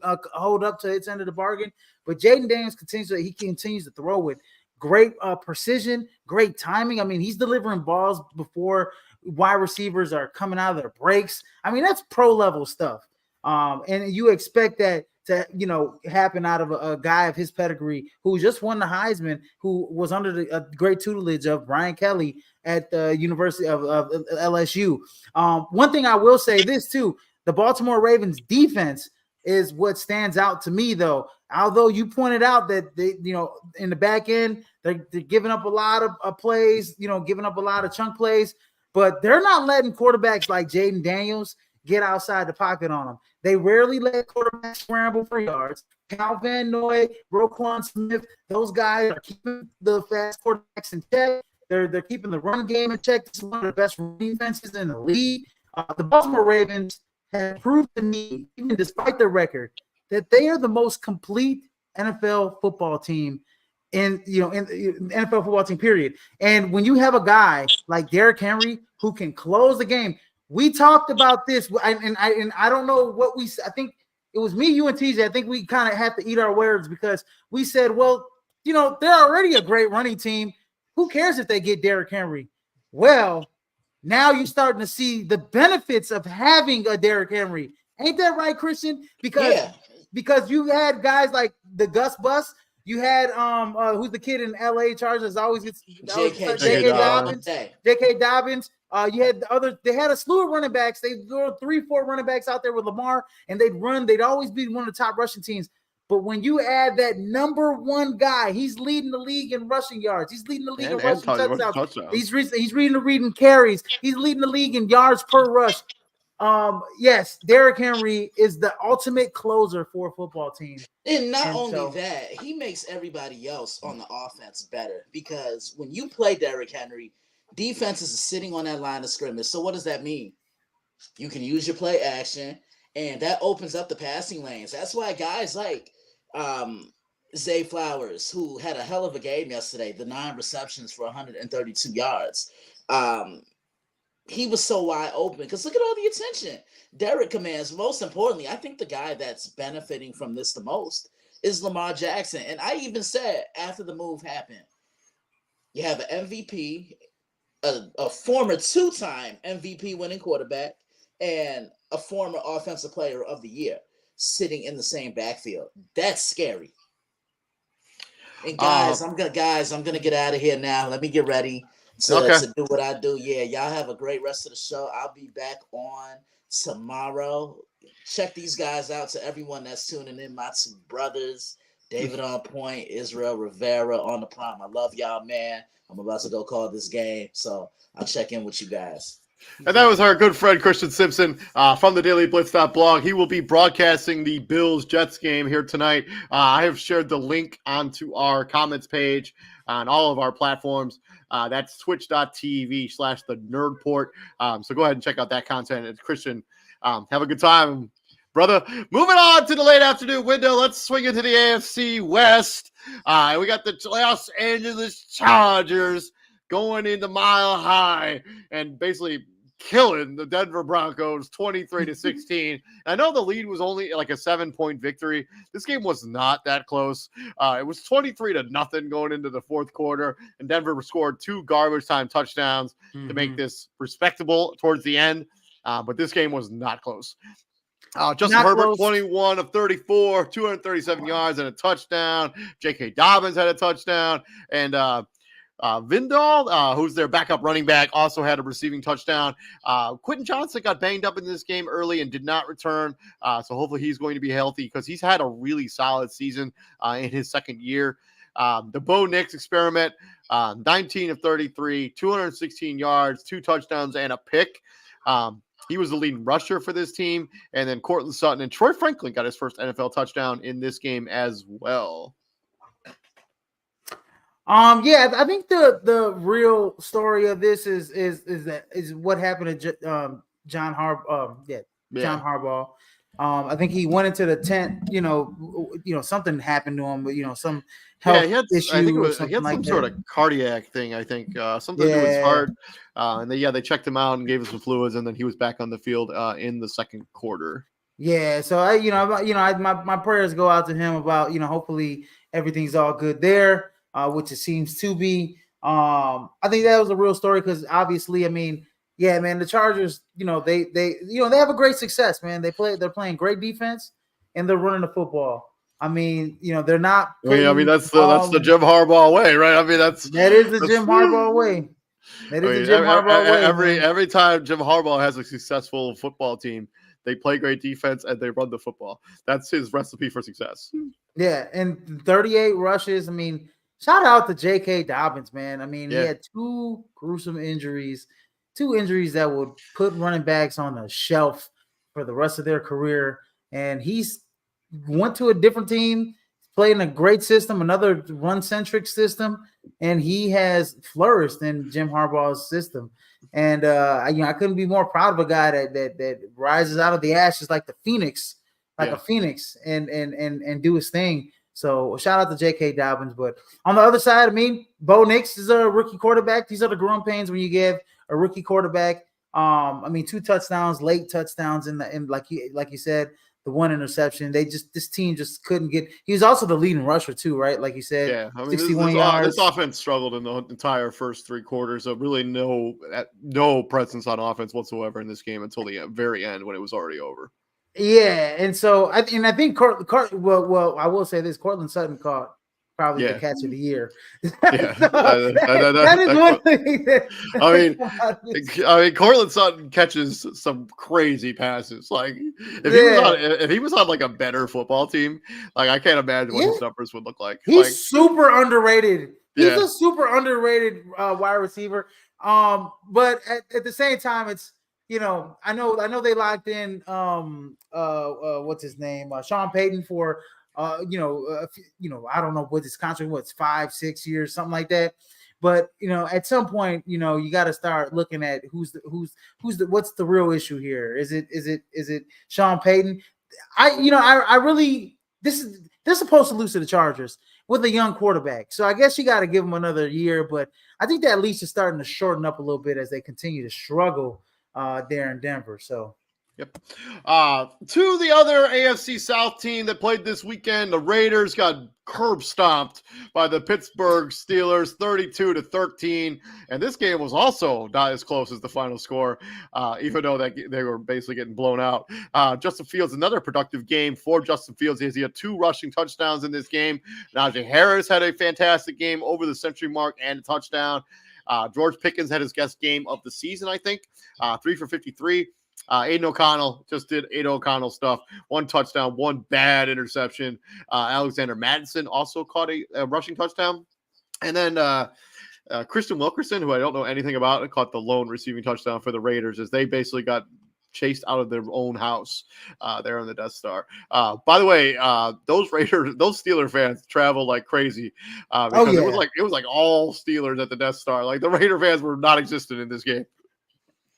hold up to its end of the bargain. But Jaden Daniels continues to throw with great precision, great timing. I mean, he's delivering balls before wide receivers are coming out of their breaks. I mean, that's pro level stuff. And you expect that to happen out of a guy of his pedigree who just won the Heisman, who was under the great tutelage of Brian Kelly at the University of LSU. One thing I will say this too, the Baltimore Ravens defense is what stands out to me though. Although you pointed out that they, in the back end, they're giving up a lot of plays, giving up a lot of chunk plays, but they're not letting quarterbacks like Jaden Daniels get outside the pocket on them. They rarely let quarterbacks scramble for yards. Cal Van Noy, Roquan Smith, those guys are keeping the fast quarterbacks in check. They're keeping the run game in check. This is one of the best run defenses in the league. The Baltimore Ravens have proved to me, even despite their record, that they are the most complete NFL football team in NFL football team, period. And when you have a guy like Derrick Henry who can close the game, we talked about this, and I don't know what I think it was me, you, and TJ. I think we kind of had to eat our words because we said, well, they're already a great running team. Who cares if they get Derrick Henry? Well, now you're starting to see the benefits of having a Derrick Henry. Ain't that right, Christian? Because you had guys like the Gus Bus. You had who's the kid in LA Chargers always gets J.K. Dobbins. J.K. Dobbins. You had they had a slew of running backs. They threw 3-4 running backs out there with Lamar, and they'd always be one of the top rushing teams. But when you add that number one guy, he's leading the league in rushing yards. He's leading the league in rushing touchdowns. He's leading the league in carries. He's leading the league in yards per rush. Yes, Derrick Henry is the ultimate closer for a football team. And not only that, he makes everybody else on the offense better because when you play Derrick Henry, defenses are sitting on that line of scrimmage. So what does that mean? You can use your play action, and that opens up the passing lanes. That's why guys like Zay Flowers, who had a hell of a game yesterday, the 9 receptions for 132 yards. He was so wide open because look at all the attention Derrick commands. Most importantly, I think the guy that's benefiting from this the most is Lamar Jackson. And I even said after the move happened, you have an MVP, a former 2-time MVP winning quarterback, and a former offensive player of the year sitting in the same backfield. That's scary. And guys, I'm gonna get out of here now. Let me get ready to do what I do. Yeah, y'all have a great rest of the show. I'll be back on tomorrow. Check these guys out. To everyone that's tuning in, my 2 brothers, David on point, Israel Rivera on the prime. I love y'all, man. I'm about to go call this game, so I'll check in with you guys. And that was our good friend Christian Simpson from the DailyBlitz.blog. He will be broadcasting the Bills-Jets game here tonight. I have shared the link onto our comments page on all of our platforms. That's twitch.tv/thenerdport. So go ahead and check out that content. And Christian, have a good time, brother. Moving on to the late afternoon window. Let's swing into the AFC West. We got the Los Angeles Chargers going into Mile High and basically killing the Denver Broncos 23-16. I know the lead was only like a 7-point victory. This game was not that close. It was 23-0 going into the fourth quarter, and Denver scored 2 garbage time touchdowns to make this respectable towards the end. But this game was not close. Justin Not Herbert, close. 21 of 34, 237 yards and a touchdown. J.K. Dobbins had a touchdown. And Vindal, who's their backup running back, also had a receiving touchdown. Quentin Johnson got banged up in this game early and did not return. So hopefully he's going to be healthy because he's had a really solid season in his second year. The Bo Nix experiment, 19 of 33, 216 yards, 2 touchdowns, and a pick. He was the leading rusher for this team. And then Cortland Sutton and Troy Franklin got his first NFL touchdown in this game as well. Yeah, I think the real story of this is what happened to John Harbaugh. John Harbaugh. I think he went into the tent. You know, something happened to him, but some health issue. I think he had some sort of cardiac thing. I think something to do with his heart. And they checked him out and gave him some fluids, and then he was back on the field in the second quarter. Yeah, so my prayers go out to him about hopefully everything's all good there. Which it seems to be. I think that was a real story because obviously, the Chargers, they have a great success, man. They're playing great defense and they're running the football. They're not. That's the Jim Harbaugh way, right? That is the Jim Harbaugh way. That is the Jim Harbaugh way. Every time Jim Harbaugh has a successful football team, they play great defense and they run the football. That's his recipe for success. Yeah, and 38 rushes. Shout out to J.K. Dobbins, man. He had 2 gruesome injuries, 2 injuries that would put running backs on the shelf for the rest of their career. And he's went to a different team, played in a great system, another run-centric system, and he has flourished in Jim Harbaugh's system. And I couldn't be more proud of a guy that rises out of the ashes like the phoenix, a phoenix, and do his thing. So shout out to J.K. Dobbins. But on the other side, Bo Nix is a rookie quarterback. These are the growing pains when you give a rookie quarterback. 2 touchdowns, late touchdowns, and like you said, the 1 interception. This team just couldn't get. He was also the leading rusher too, right? Like you said, yeah. 61 yards. This offense struggled in the entire first 3 quarters. So really no presence on offense whatsoever in this game until the very end when it was already over. Yeah, and so I think well, I will say this: Cortland Sutton caught probably the catch of the year. Yeah, that is one thing. Cortland Sutton catches some crazy passes. Like if he was on like a better football team, like I can't imagine what his numbers would look like. He's super underrated. He's a super underrated wide receiver. But at the same time, it's. I know they locked in what's his name, Sean Payton for I don't know what his contract was, 5-6 years, something like that. But at some point, you got to start looking at what's the real issue here? Is it Sean Payton? They're supposed to lose to the Chargers with a young quarterback. So I guess you got to give them another year, but I think that leash is starting to shorten up a little bit as they continue to struggle there in Denver. So yep. To the other AFC South team that played this weekend, the Raiders got curb stomped by the Pittsburgh Steelers 32-13. And this game was also not as close as the final score, even though they were basically getting blown out. Justin Fields, another productive game for Justin Fields. He had 2 rushing touchdowns in this game. Najee Harris had a fantastic game over the century mark and a touchdown. George Pickens had his best game of the season, I think. 3 for 53. Aiden O'Connell just did Aiden O'Connell stuff. 1 touchdown, 1 bad interception. Alexander Madison also caught a rushing touchdown. And then Christian Wilkerson, who I don't know anything about, caught the lone receiving touchdown for the Raiders as they basically got chased out of their own house there on the Death Star. By the way, those Steeler fans travel like crazy because it was like all Steelers at the Death Star. Like the Raider fans were not existent in this game.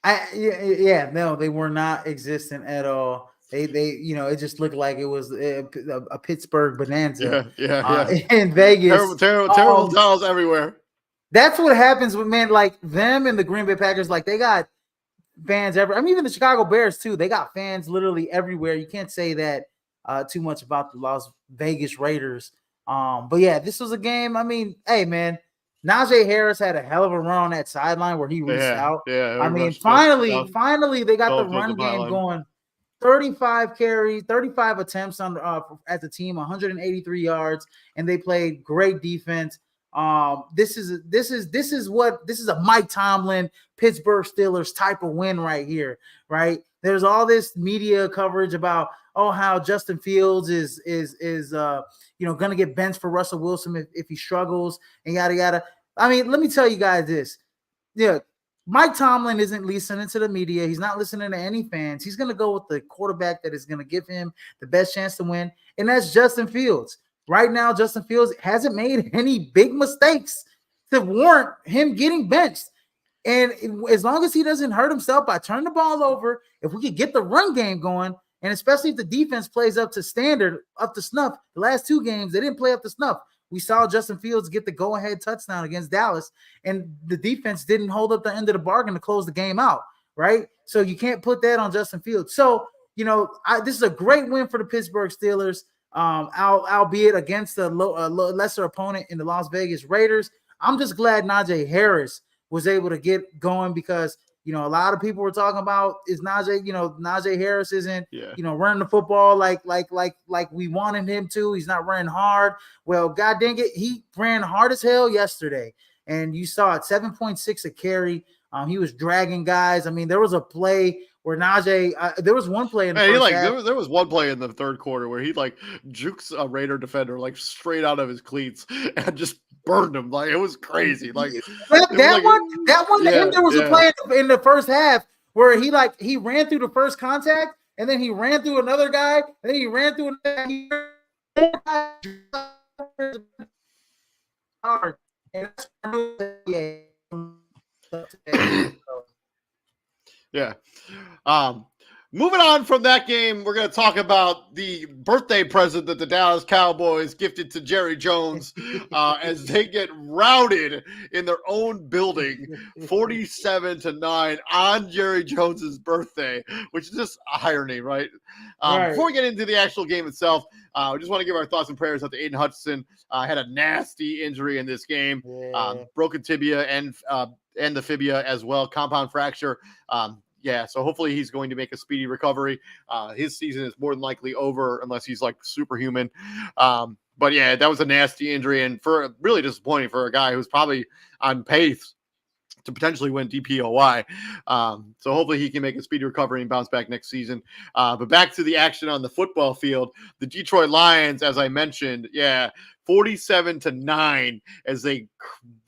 No, they were not existent at all. They it just looked like it was a Pittsburgh bonanza. In Vegas. Terrible towels everywhere. That's what happens with like them and the Green Bay Packers. Like they got fans everywhere. I mean, even the Chicago Bears too. They got fans literally everywhere. You can't say that too much about the Las Vegas Raiders. But yeah, this was a game. I mean, hey man, Najee Harris had a hell of a run on that sideline where he reached out. Yeah, I mean, finally they got the run game going. 35 carries, 35 attempts on as a team, 183 yards, and they played great defense. This is a Mike Tomlin Pittsburgh Steelers type of win right here, right? There's all this media coverage about how Justin Fields is going to get benched for Russell Wilson if he struggles and yada yada. I mean, let me tell you guys this. Yeah, Mike Tomlin isn't listening to the media. He's not listening to any fans. He's going to go with the quarterback that is going to give him the best chance to win, and that's Justin Fields. Right now, Justin Fields hasn't made any big mistakes to warrant him getting benched. And as long as he doesn't hurt himself by turning the ball over, if we could get the run game going, and especially if the defense plays up to standard, up to snuff, the last two games, they didn't play up to snuff. We saw Justin Fields get the go-ahead touchdown against Dallas, and the defense didn't hold up the end of the bargain to close the game out, right? So you can't put that on Justin Fields. So, this is a great win for the Pittsburgh Steelers, albeit against a lesser opponent in the Las Vegas Raiders. I'm just glad Najee Harris was able to get going because, a lot of people were talking about is Najee Harris isn't, running the football like we wanted him to. He's not running hard. Well, God dang it, he ran hard as hell yesterday. And you saw it, 7.6 a carry. He was dragging guys. I mean, there was a play where Najee, there was one play in the first half. There was one play in the third quarter where he jukes a Raider defender straight out of his cleats and just burned him. It was crazy. That one. There was a play in the first half where he ran through the first contact and then he ran through another guy and then he ran through another guy. Yeah. Moving on from that game, we're going to talk about the birthday present that the Dallas Cowboys gifted to Jerry Jones as they get routed in their own building 47-9 on Jerry Jones's birthday, which is just irony, right? Before we get into the actual game itself, we just want to give our thoughts and prayers out to Aiden Hutchinson. Had a nasty injury in this game, broken tibia and the fibia as well, compound fracture. So hopefully he's going to make a speedy recovery. His season is more than likely over unless he's superhuman. But yeah, that was a nasty injury and really disappointing for a guy who's probably on pace to potentially win DPOY. So hopefully he can make a speedy recovery and bounce back next season. But back to the action on the football field, the Detroit Lions, as I mentioned, 47-9 as they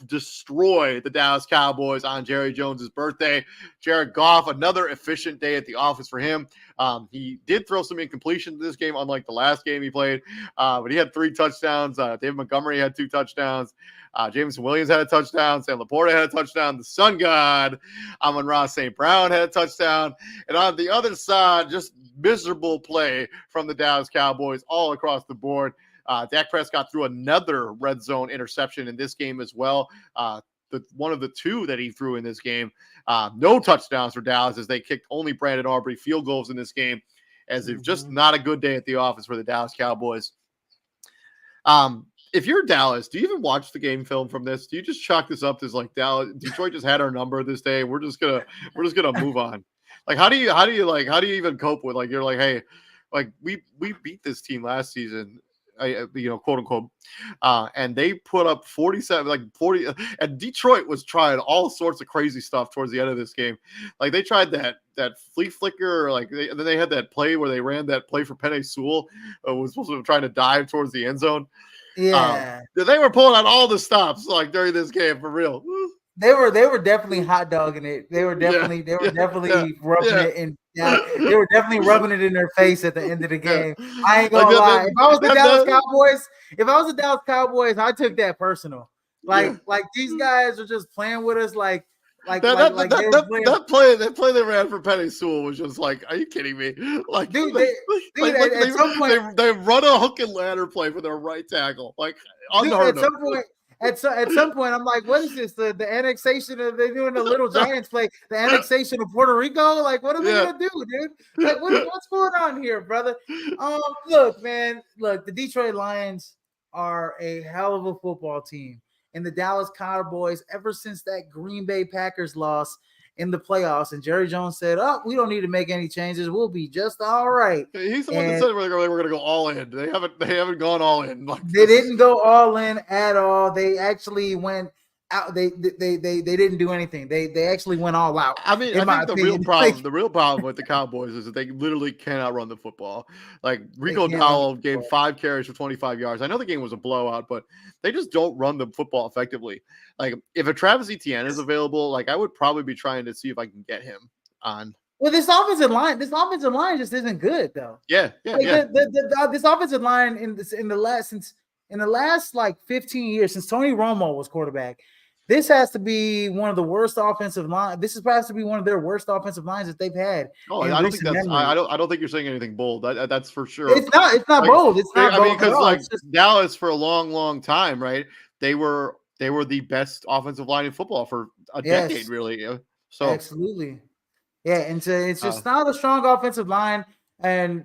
destroy the Dallas Cowboys on Jerry Jones's birthday. Jared Goff, another efficient day at the office for him. He did throw some incompletions this game, unlike the last game he played, but he had 3 touchdowns. David Montgomery had 2 touchdowns. Jameson Williams had a touchdown. Sam Laporta had a touchdown. The Sun God, Amon-Ra St. Brown, had a touchdown. And on the other side, just miserable play from the Dallas Cowboys all across the board. Dak Prescott threw another red zone interception in this game as well. One of the 2 that he threw in this game. No touchdowns for Dallas as they kicked only Brandon Aubrey field goals in this game, as it's just not a good day at the office for the Dallas Cowboys. If you're Dallas, do you even watch the game film from this? Do you just chalk this up as Detroit just had our number this day? We're just gonna move on. How do you even cope with you're hey, we beat this team last season, quote unquote, and they put up 47, 40, and Detroit was trying all sorts of crazy stuff towards the end of this game. They tried that flea flicker, and then they had that play where they ran that play for Penei Sewell, was supposed to be trying to dive towards the end zone. Yeah. They were pulling out all the stops like during this game for real. They were definitely hot dogging it. They were definitely rubbing it in. Yeah, they were definitely rubbing it in their face at the end of the game. I ain't gonna lie. If I was the Dallas Cowboys, I took that personal. Like these guys are just playing with us like that play they ran for Penny Sewell was just like, are you kidding me? Like, dude, at some point they run a hook and ladder play for their right tackle, like unheard of. At some point, I'm like, what is this? The annexation of they're doing the Little Giants play, the annexation of Puerto Rico? Like, what are we gonna do, dude? Like, what's going on here, brother? Look, man, the Detroit Lions are a hell of a football team. And the Dallas Cowboys, ever since that Green Bay Packers loss in the playoffs, and Jerry Jones said, "Oh, we don't need to make any changes. We'll be just all right." He's the one that said we're going to go all in. They haven't gone all in. They didn't go all in at all. They actually went out. They didn't do anything. They actually went all out. I mean, I think the real problem with the Cowboys is that they literally cannot run the football. Like Rico Dowdle gave 5 carries for 25 yards. I know the game was a blowout, but they just don't run the football effectively. Like if a Travis Etienne is available, like I would probably be trying to see if I can get him on. Well, this offensive line just isn't good though. Yeah. This offensive line in the last like 15 years since Tony Romo was quarterback, this has to be one of the worst offensive line. This has to be one of their worst offensive lines that they've had. Oh, I don't think that's. I don't think you're saying anything bold. That's for sure. It's not bold. It's not. I mean, because Dallas for a long time, right? They were the best offensive line in football for a decade, really. So absolutely. Yeah, and it's just not a strong offensive line, and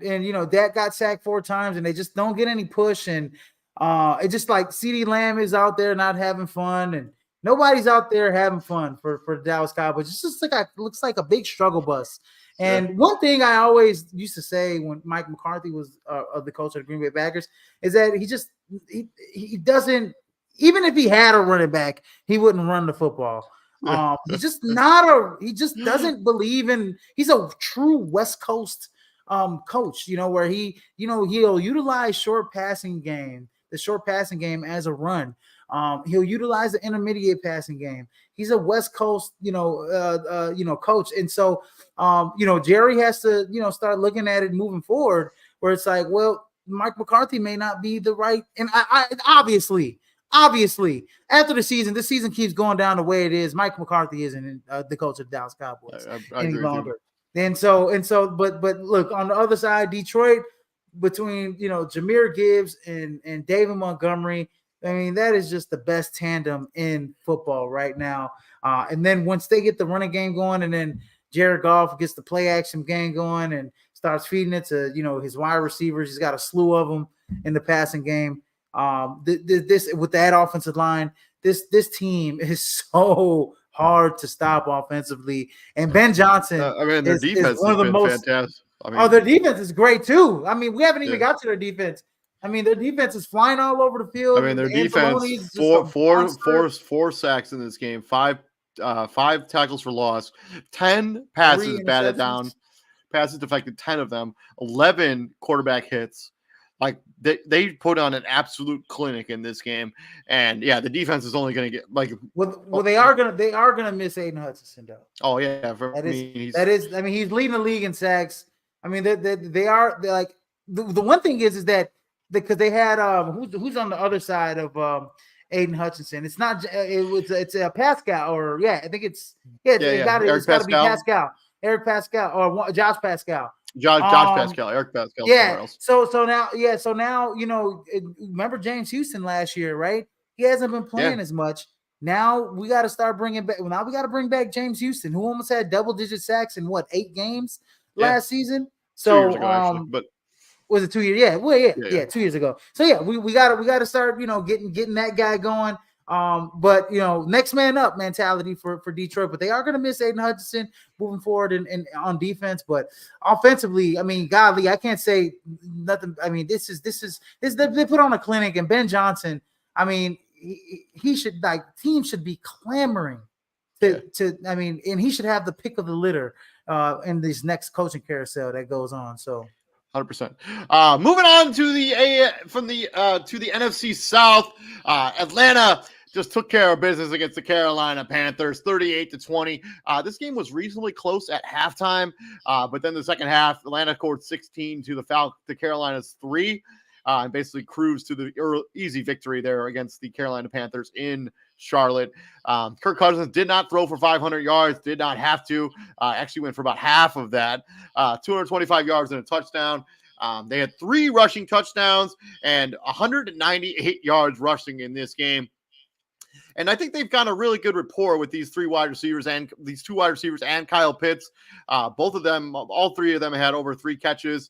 Dak got sacked 4 times, and they just don't get any push, and it's just like CeeDee Lamb is out there not having fun, and nobody's out there having fun for the Dallas Cowboys. It's just looks like a big struggle bus. And one thing I always used to say when Mike McCarthy was the coach of the Green Bay Packers is that he doesn't, even if he had a running back, he wouldn't run the football. He's just he just doesn't believe in. He's a true West Coast coach, where he'll utilize the short passing game as a run. He'll utilize the intermediate passing game. He's a West Coast, coach. And so, Jerry has to, start looking at it moving forward where it's like, well, Mike McCarthy may not be the right. And I obviously, after this season keeps going down the way it is, Mike McCarthy isn't the coach of the Dallas Cowboys any longer. And so, but look, on the other side, Detroit, between Jahmyr Gibbs and David Montgomery, I mean, that is just the best tandem in football right now. And then once they get the running game going, and then Jared Goff gets the play action game going and starts feeding it to his wide receivers, he's got a slew of them in the passing game. This with that offensive line, this team is so hard to stop offensively. And Ben Johnson, their defense is one of the most fantastic. Their defense is great too. I mean, we haven't even got to their defense. I mean, their defense is flying all over the field. I mean, their defense four sacks in this game, 5 tackles for loss, 10 passes batted down, passes deflected, 10 of them, 11 quarterback hits. Like they put on an absolute clinic in this game, and the defense is only going to get like. Well, they are gonna miss Aiden Hutchinson though. Oh yeah, he's leading the league in sacks. I mean, they're like the one thing is that because they had who's on the other side of Aiden Hutchinson. It's not it's a Pascal I think it's got to be Pascal, Eric Pascal or Josh Pascal. Josh Pascal, Eric Pascal. Yeah. So now remember James Houston last year, right? He hasn't been playing as much. Now we got to start bringing back. Now we got to bring back James Houston, who almost had double-digit sacks in 8 games last season. So 2 years ago, actually, but was it 2 years? Yeah. Well, yeah, 2 years ago. So we got to start getting that guy going. But next man up mentality for Detroit, but they are going to miss Aiden Hutchinson moving forward and on defense. But offensively, I mean, godly, I can't say nothing. I mean, this they put on a clinic, and Ben Johnson, I mean, he should teams should be clamoring to I mean, and he should have the pick of the litter in this next coaching carousel that goes on. So 100%. Moving on to the NFC South. Atlanta just took care of business against the Carolina Panthers, 38-20. This game was reasonably close at halftime, but then the second half, Atlanta scored 16 to the Carolina's 3, and basically cruised to the easy victory there against the Carolina Panthers in Charlotte. Kirk Cousins did not throw for 500 yards, did not have to. Actually went for about half of that, 225 yards and a touchdown. They had 3 rushing touchdowns and 198 yards rushing in this game. And I think they've got a really good rapport with these 2 wide receivers and Kyle Pitts. Both of them, all 3 of them had over 3 catches.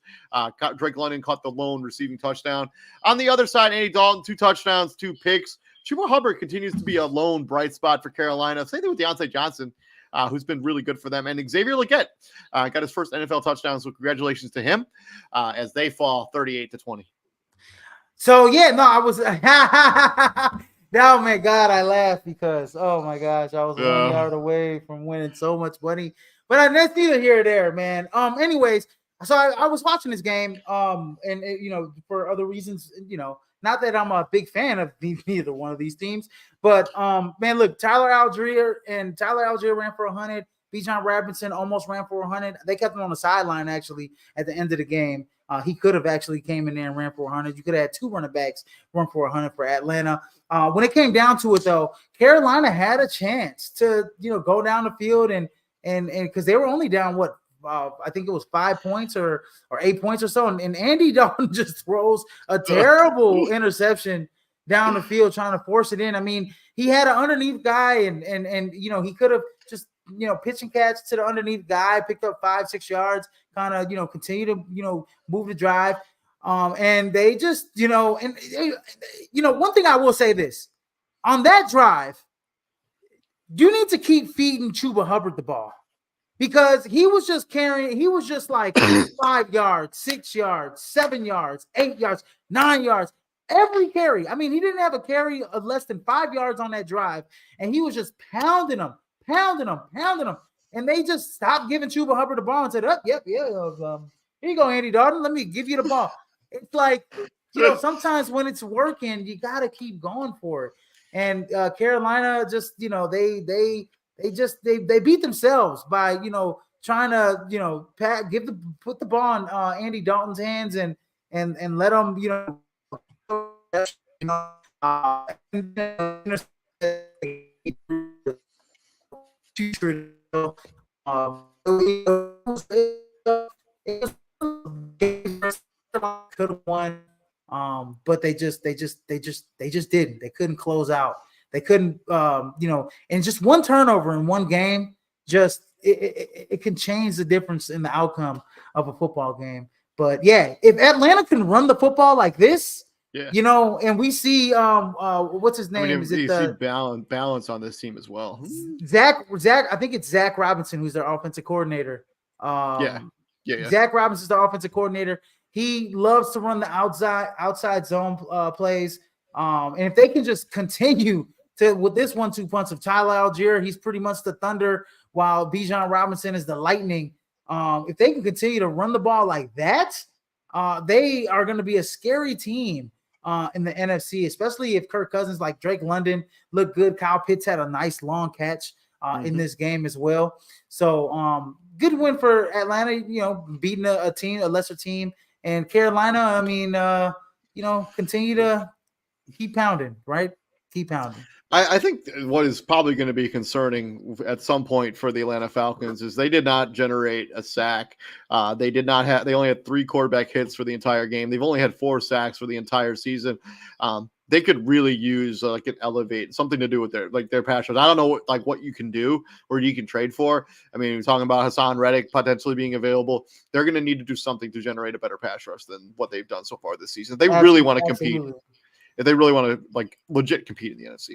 Drake London caught the lone receiving touchdown. On the other side, Andy Dalton, 2 touchdowns, 2 picks. Chuba Hubbard continues to be a lone bright spot for Carolina. Same thing with Deontay Johnson, who's been really good for them. And Xavier Legette got his first NFL touchdown, so congratulations to him as they fall 38-20. So, yeah, no, I was oh my God, I laughed because, oh my gosh, I was 1 yard away from winning so much money. But that's neither here or there, man. Anyways, so I was watching this game, and for other reasons, not that I'm a big fan of neither one of these teams, but man, look, Tyler Algier ran for 100. Bijan Robinson almost ran for 100. They kept him on the sideline actually at the end of the game. He could have actually came in there and ran for 100. You could have had 2 running backs run for 100 for Atlanta. When it came down to it, though, Carolina had a chance to, go down the field and because they were only down I think it was 5 points or 8 points or so, and Andy Dalton just throws a terrible interception down the field trying to force it in. I mean, he had an underneath guy, and he could have just pitch and catch to the underneath guy, picked up 5-6 yards, kind of continue to move the drive. And they just one thing I will say this on that drive, you need to keep feeding Chuba Hubbard the ball because he was just like 5 yards, 6 yards, 7 yards, 8 yards, 9 yards. Every carry. I mean, he didn't have a carry of less than 5 yards on that drive, and he was just pounding them. And they just stopped giving Chuba Hubbard the ball and said, here you go, Andy Dalton. Let me give you the ball. It's like, sometimes when it's working, you got to keep going for it. And Carolina just, they beat themselves by, trying to, put the ball in Andy Dalton's hands and let him, could have won, but they just didn't. They couldn't close out. They couldn't, and just one turnover in one game, just it can change the difference in the outcome of a football game. But yeah, if Atlanta can run the football like this, and we see what's his name? Is it see balance on this team as well? Zach, I think it's Zach Robinson, who's their offensive coordinator. Zach Robinson is the offensive coordinator. He loves to run the outside zone plays. And if they can just continue with this 1-2 punch of Tyler Algier, he's pretty much the thunder, while Bijan Robinson is the lightning. If they can continue to run the ball like that, they are going to be a scary team in the NFC, especially if Kirk Cousins, like Drake London, looked good. Kyle Pitts had a nice long catch in this game as well. So good win for Atlanta, beating a lesser team. And Carolina, I mean, continue to keep pounding, right? Keep pounding. I think what is probably going to be concerning at some point for the Atlanta Falcons is they did not generate a sack. They only had 3 quarterback hits for the entire game. They've only had 4 sacks for the entire season. They could really use an elevate, something to do with their pass rush. I don't know what you can do or you can trade for. I mean, we're talking about Hassan Reddick potentially being available. They're going to need to do something to generate a better pass rush than what they've done so far this season. They really want to compete. If they really want to legit compete in the NFC.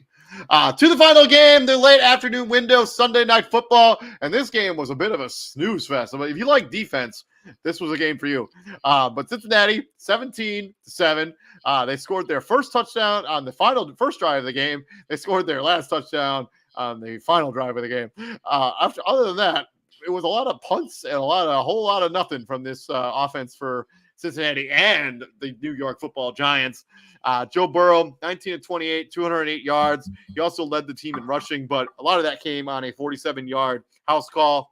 To the final game, the late afternoon window, Sunday Night Football. And this game was a bit of a snooze fest. I mean, if you like defense, this was a game for you. But Cincinnati, 17-7. They scored their first touchdown on the first drive of the game. They scored their last touchdown on the final drive of the game. Other than that, it was a lot of punts and a whole lot of nothing from this offense for Cincinnati and the New York Football Giants. Joe Burrow, 19-28, 208 yards. He also led the team in rushing, but a lot of that came on a 47-yard house call.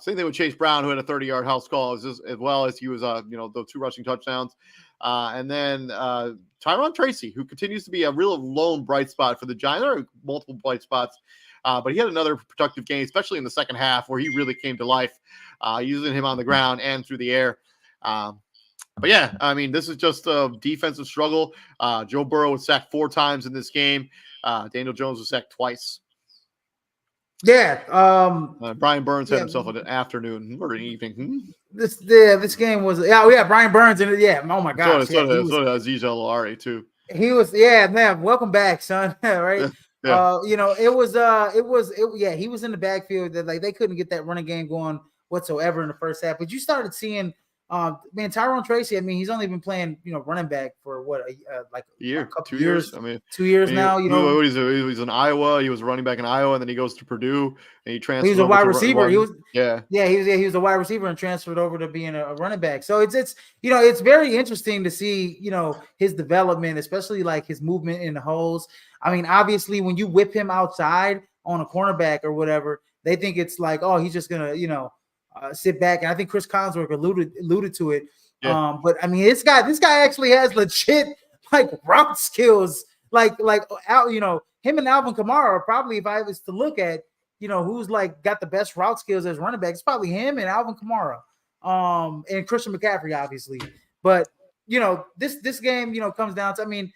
Same thing with Chase Brown, who had a 30-yard house call as well as he was, those 2 rushing touchdowns. And then Tyron Tracy, who continues to be a real lone bright spot for the Giants. There are multiple bright spots, but he had another productive game, especially in the second half, where he really came to life, using him on the ground and through the air. But yeah, I mean, this is just a defensive struggle. Joe Burrow was sacked 4 times in this game. Daniel Jones was sacked twice. Yeah. Brian Burns had himself an afternoon or an evening. This game was Brian Burns and oh my gosh. So did Aziz El-Ari too. He was man. Welcome back, son. Right. Yeah. He was in the backfield that they couldn't get that running game going whatsoever in the first half. But you started seeing Tyron Tracy, I mean, he's only been playing, running back for a year, a couple 2 years. I mean, 2 years now. He was in Iowa. He was running back in Iowa, and then he goes to Purdue, and he transferred. He was a wide receiver. He was he was a wide receiver and transferred over to being a running back. So it's very interesting to see his development, especially like his movement in the holes. I mean, obviously, when you whip him outside on a cornerback or whatever, they think it's like, oh, he's just gonna sit back, and I think Chris Collinsworth alluded to it. Yeah. But I mean, this guy actually has legit like route skills. Like him and Alvin Kamara are probably, if I was to look at who's like got the best route skills as running back, it's probably him and Alvin Kamara, and Christian McCaffrey, obviously. But this game comes down to, I mean,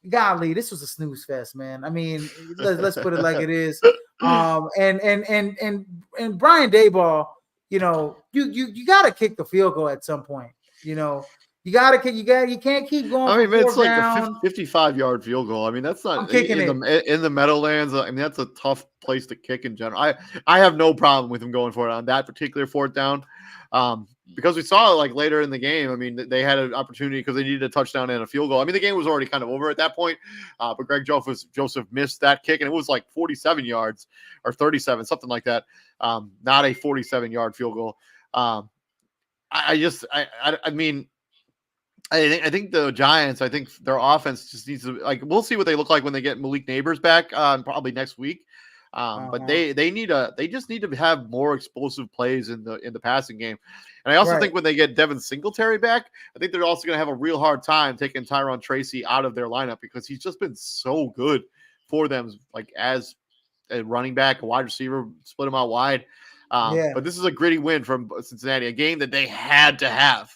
golly, this was a snooze fest, man. I mean, let's put it like it is. And Brian Daboll. You got to kick the field goal at some point. You can't keep going. I mean, it's like a 55-yard field goal. I mean, that's not in the Meadowlands. I mean, that's a tough place to kick in general. I have no problem with him going for it on that particular 4th down, because we saw it like later in the game. I mean, they had an opportunity because they needed a touchdown and a field goal. I mean, the game was already kind of over at that point, but Greg Joseph missed that kick, and it was like 47 yards or 37, something like that. Not a 47-yard field goal. I think the Giants, I think their offense just needs to, we'll see what they look like when they get Malik Neighbors back probably next week. But they just need to have more explosive plays in the passing game. And I also think when they get Devin Singletary back, I think they're also going to have a real hard time taking Tyron Tracy out of their lineup, because he's just been so good for them, like as a running back, a wide receiver, split him out wide. But this is a gritty win from Cincinnati, a game that they had to have.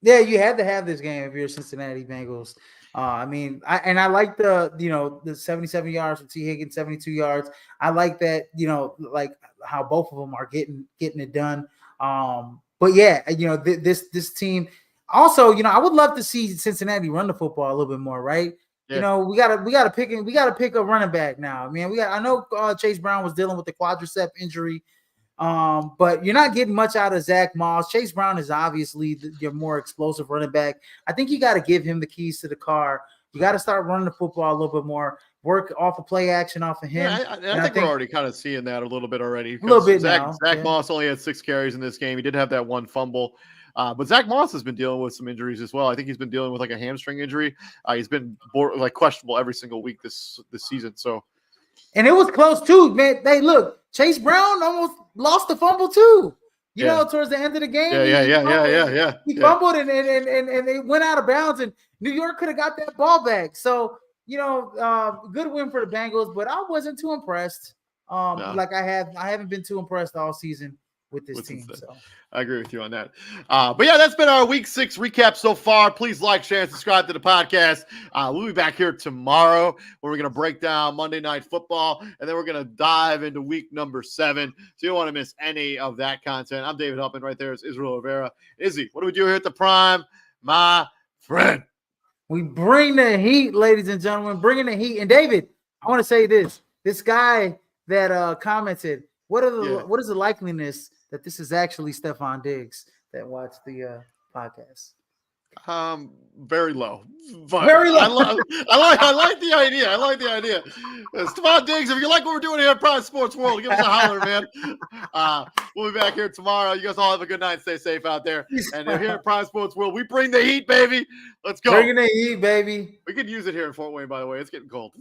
Yeah, you had to have this game if you're Cincinnati Bengals. I mean, I like the 77 yards from T. Higgins, 72 yards. I like that, like how both of them are getting it done. But yeah, this team also, I would love to see Cincinnati run the football a little bit more, right? Yeah. We gotta pick a running back now. I mean, I know Chase Brown was dealing with the quadricep injury. But you're not getting much out of Zach Moss. Chase Brown is obviously your more explosive running back. I think you got to give him the keys to the car. You got to start running the football a little bit more. Work off of play action off of him. I think we're already kind of seeing that a little bit already. A little bit Zach Moss only had 6 carries in this game. He did have that 1 fumble. But Zach Moss has been dealing with some injuries as well. I think he's been dealing with like a hamstring injury. He's been questionable every single week this season. So, and it was close too, man. Hey, look, Chase Brown almost lost the fumble too. Towards the end of the game. Yeah. He fumbled and they went out of bounds, and New York could have got that ball back. So, good win for the Bengals, but I wasn't too impressed. No. Like I haven't been too impressed all season with this team. So I agree with you on that. But yeah, that's been our week 6 recap so far. Please like, share, and subscribe to the podcast. We'll be back here tomorrow where we're going to break down Monday Night Football, and then we're going to dive into week number 7. So you don't want to miss any of that content. I'm David Huppman. Right there is Israel Rivera. Izzy, what do we do here at the Prime, my friend? We bring the heat, ladies and gentlemen. Bringing the heat. And David, I want to say this. This guy that commented, what is the likeliness that this is actually Stephon Diggs that watched the podcast? Very low. But Very low. I like the idea. I like the idea. Stephon Diggs, if you like what we're doing here at Prime Sports World, give us a holler, man. We'll be back here tomorrow. You guys all have a good night. Stay safe out there. And here at Prime Sports World, we bring the heat, baby. Let's go. Bringing the heat, baby. We could use it here in Fort Wayne, by the way. It's getting cold.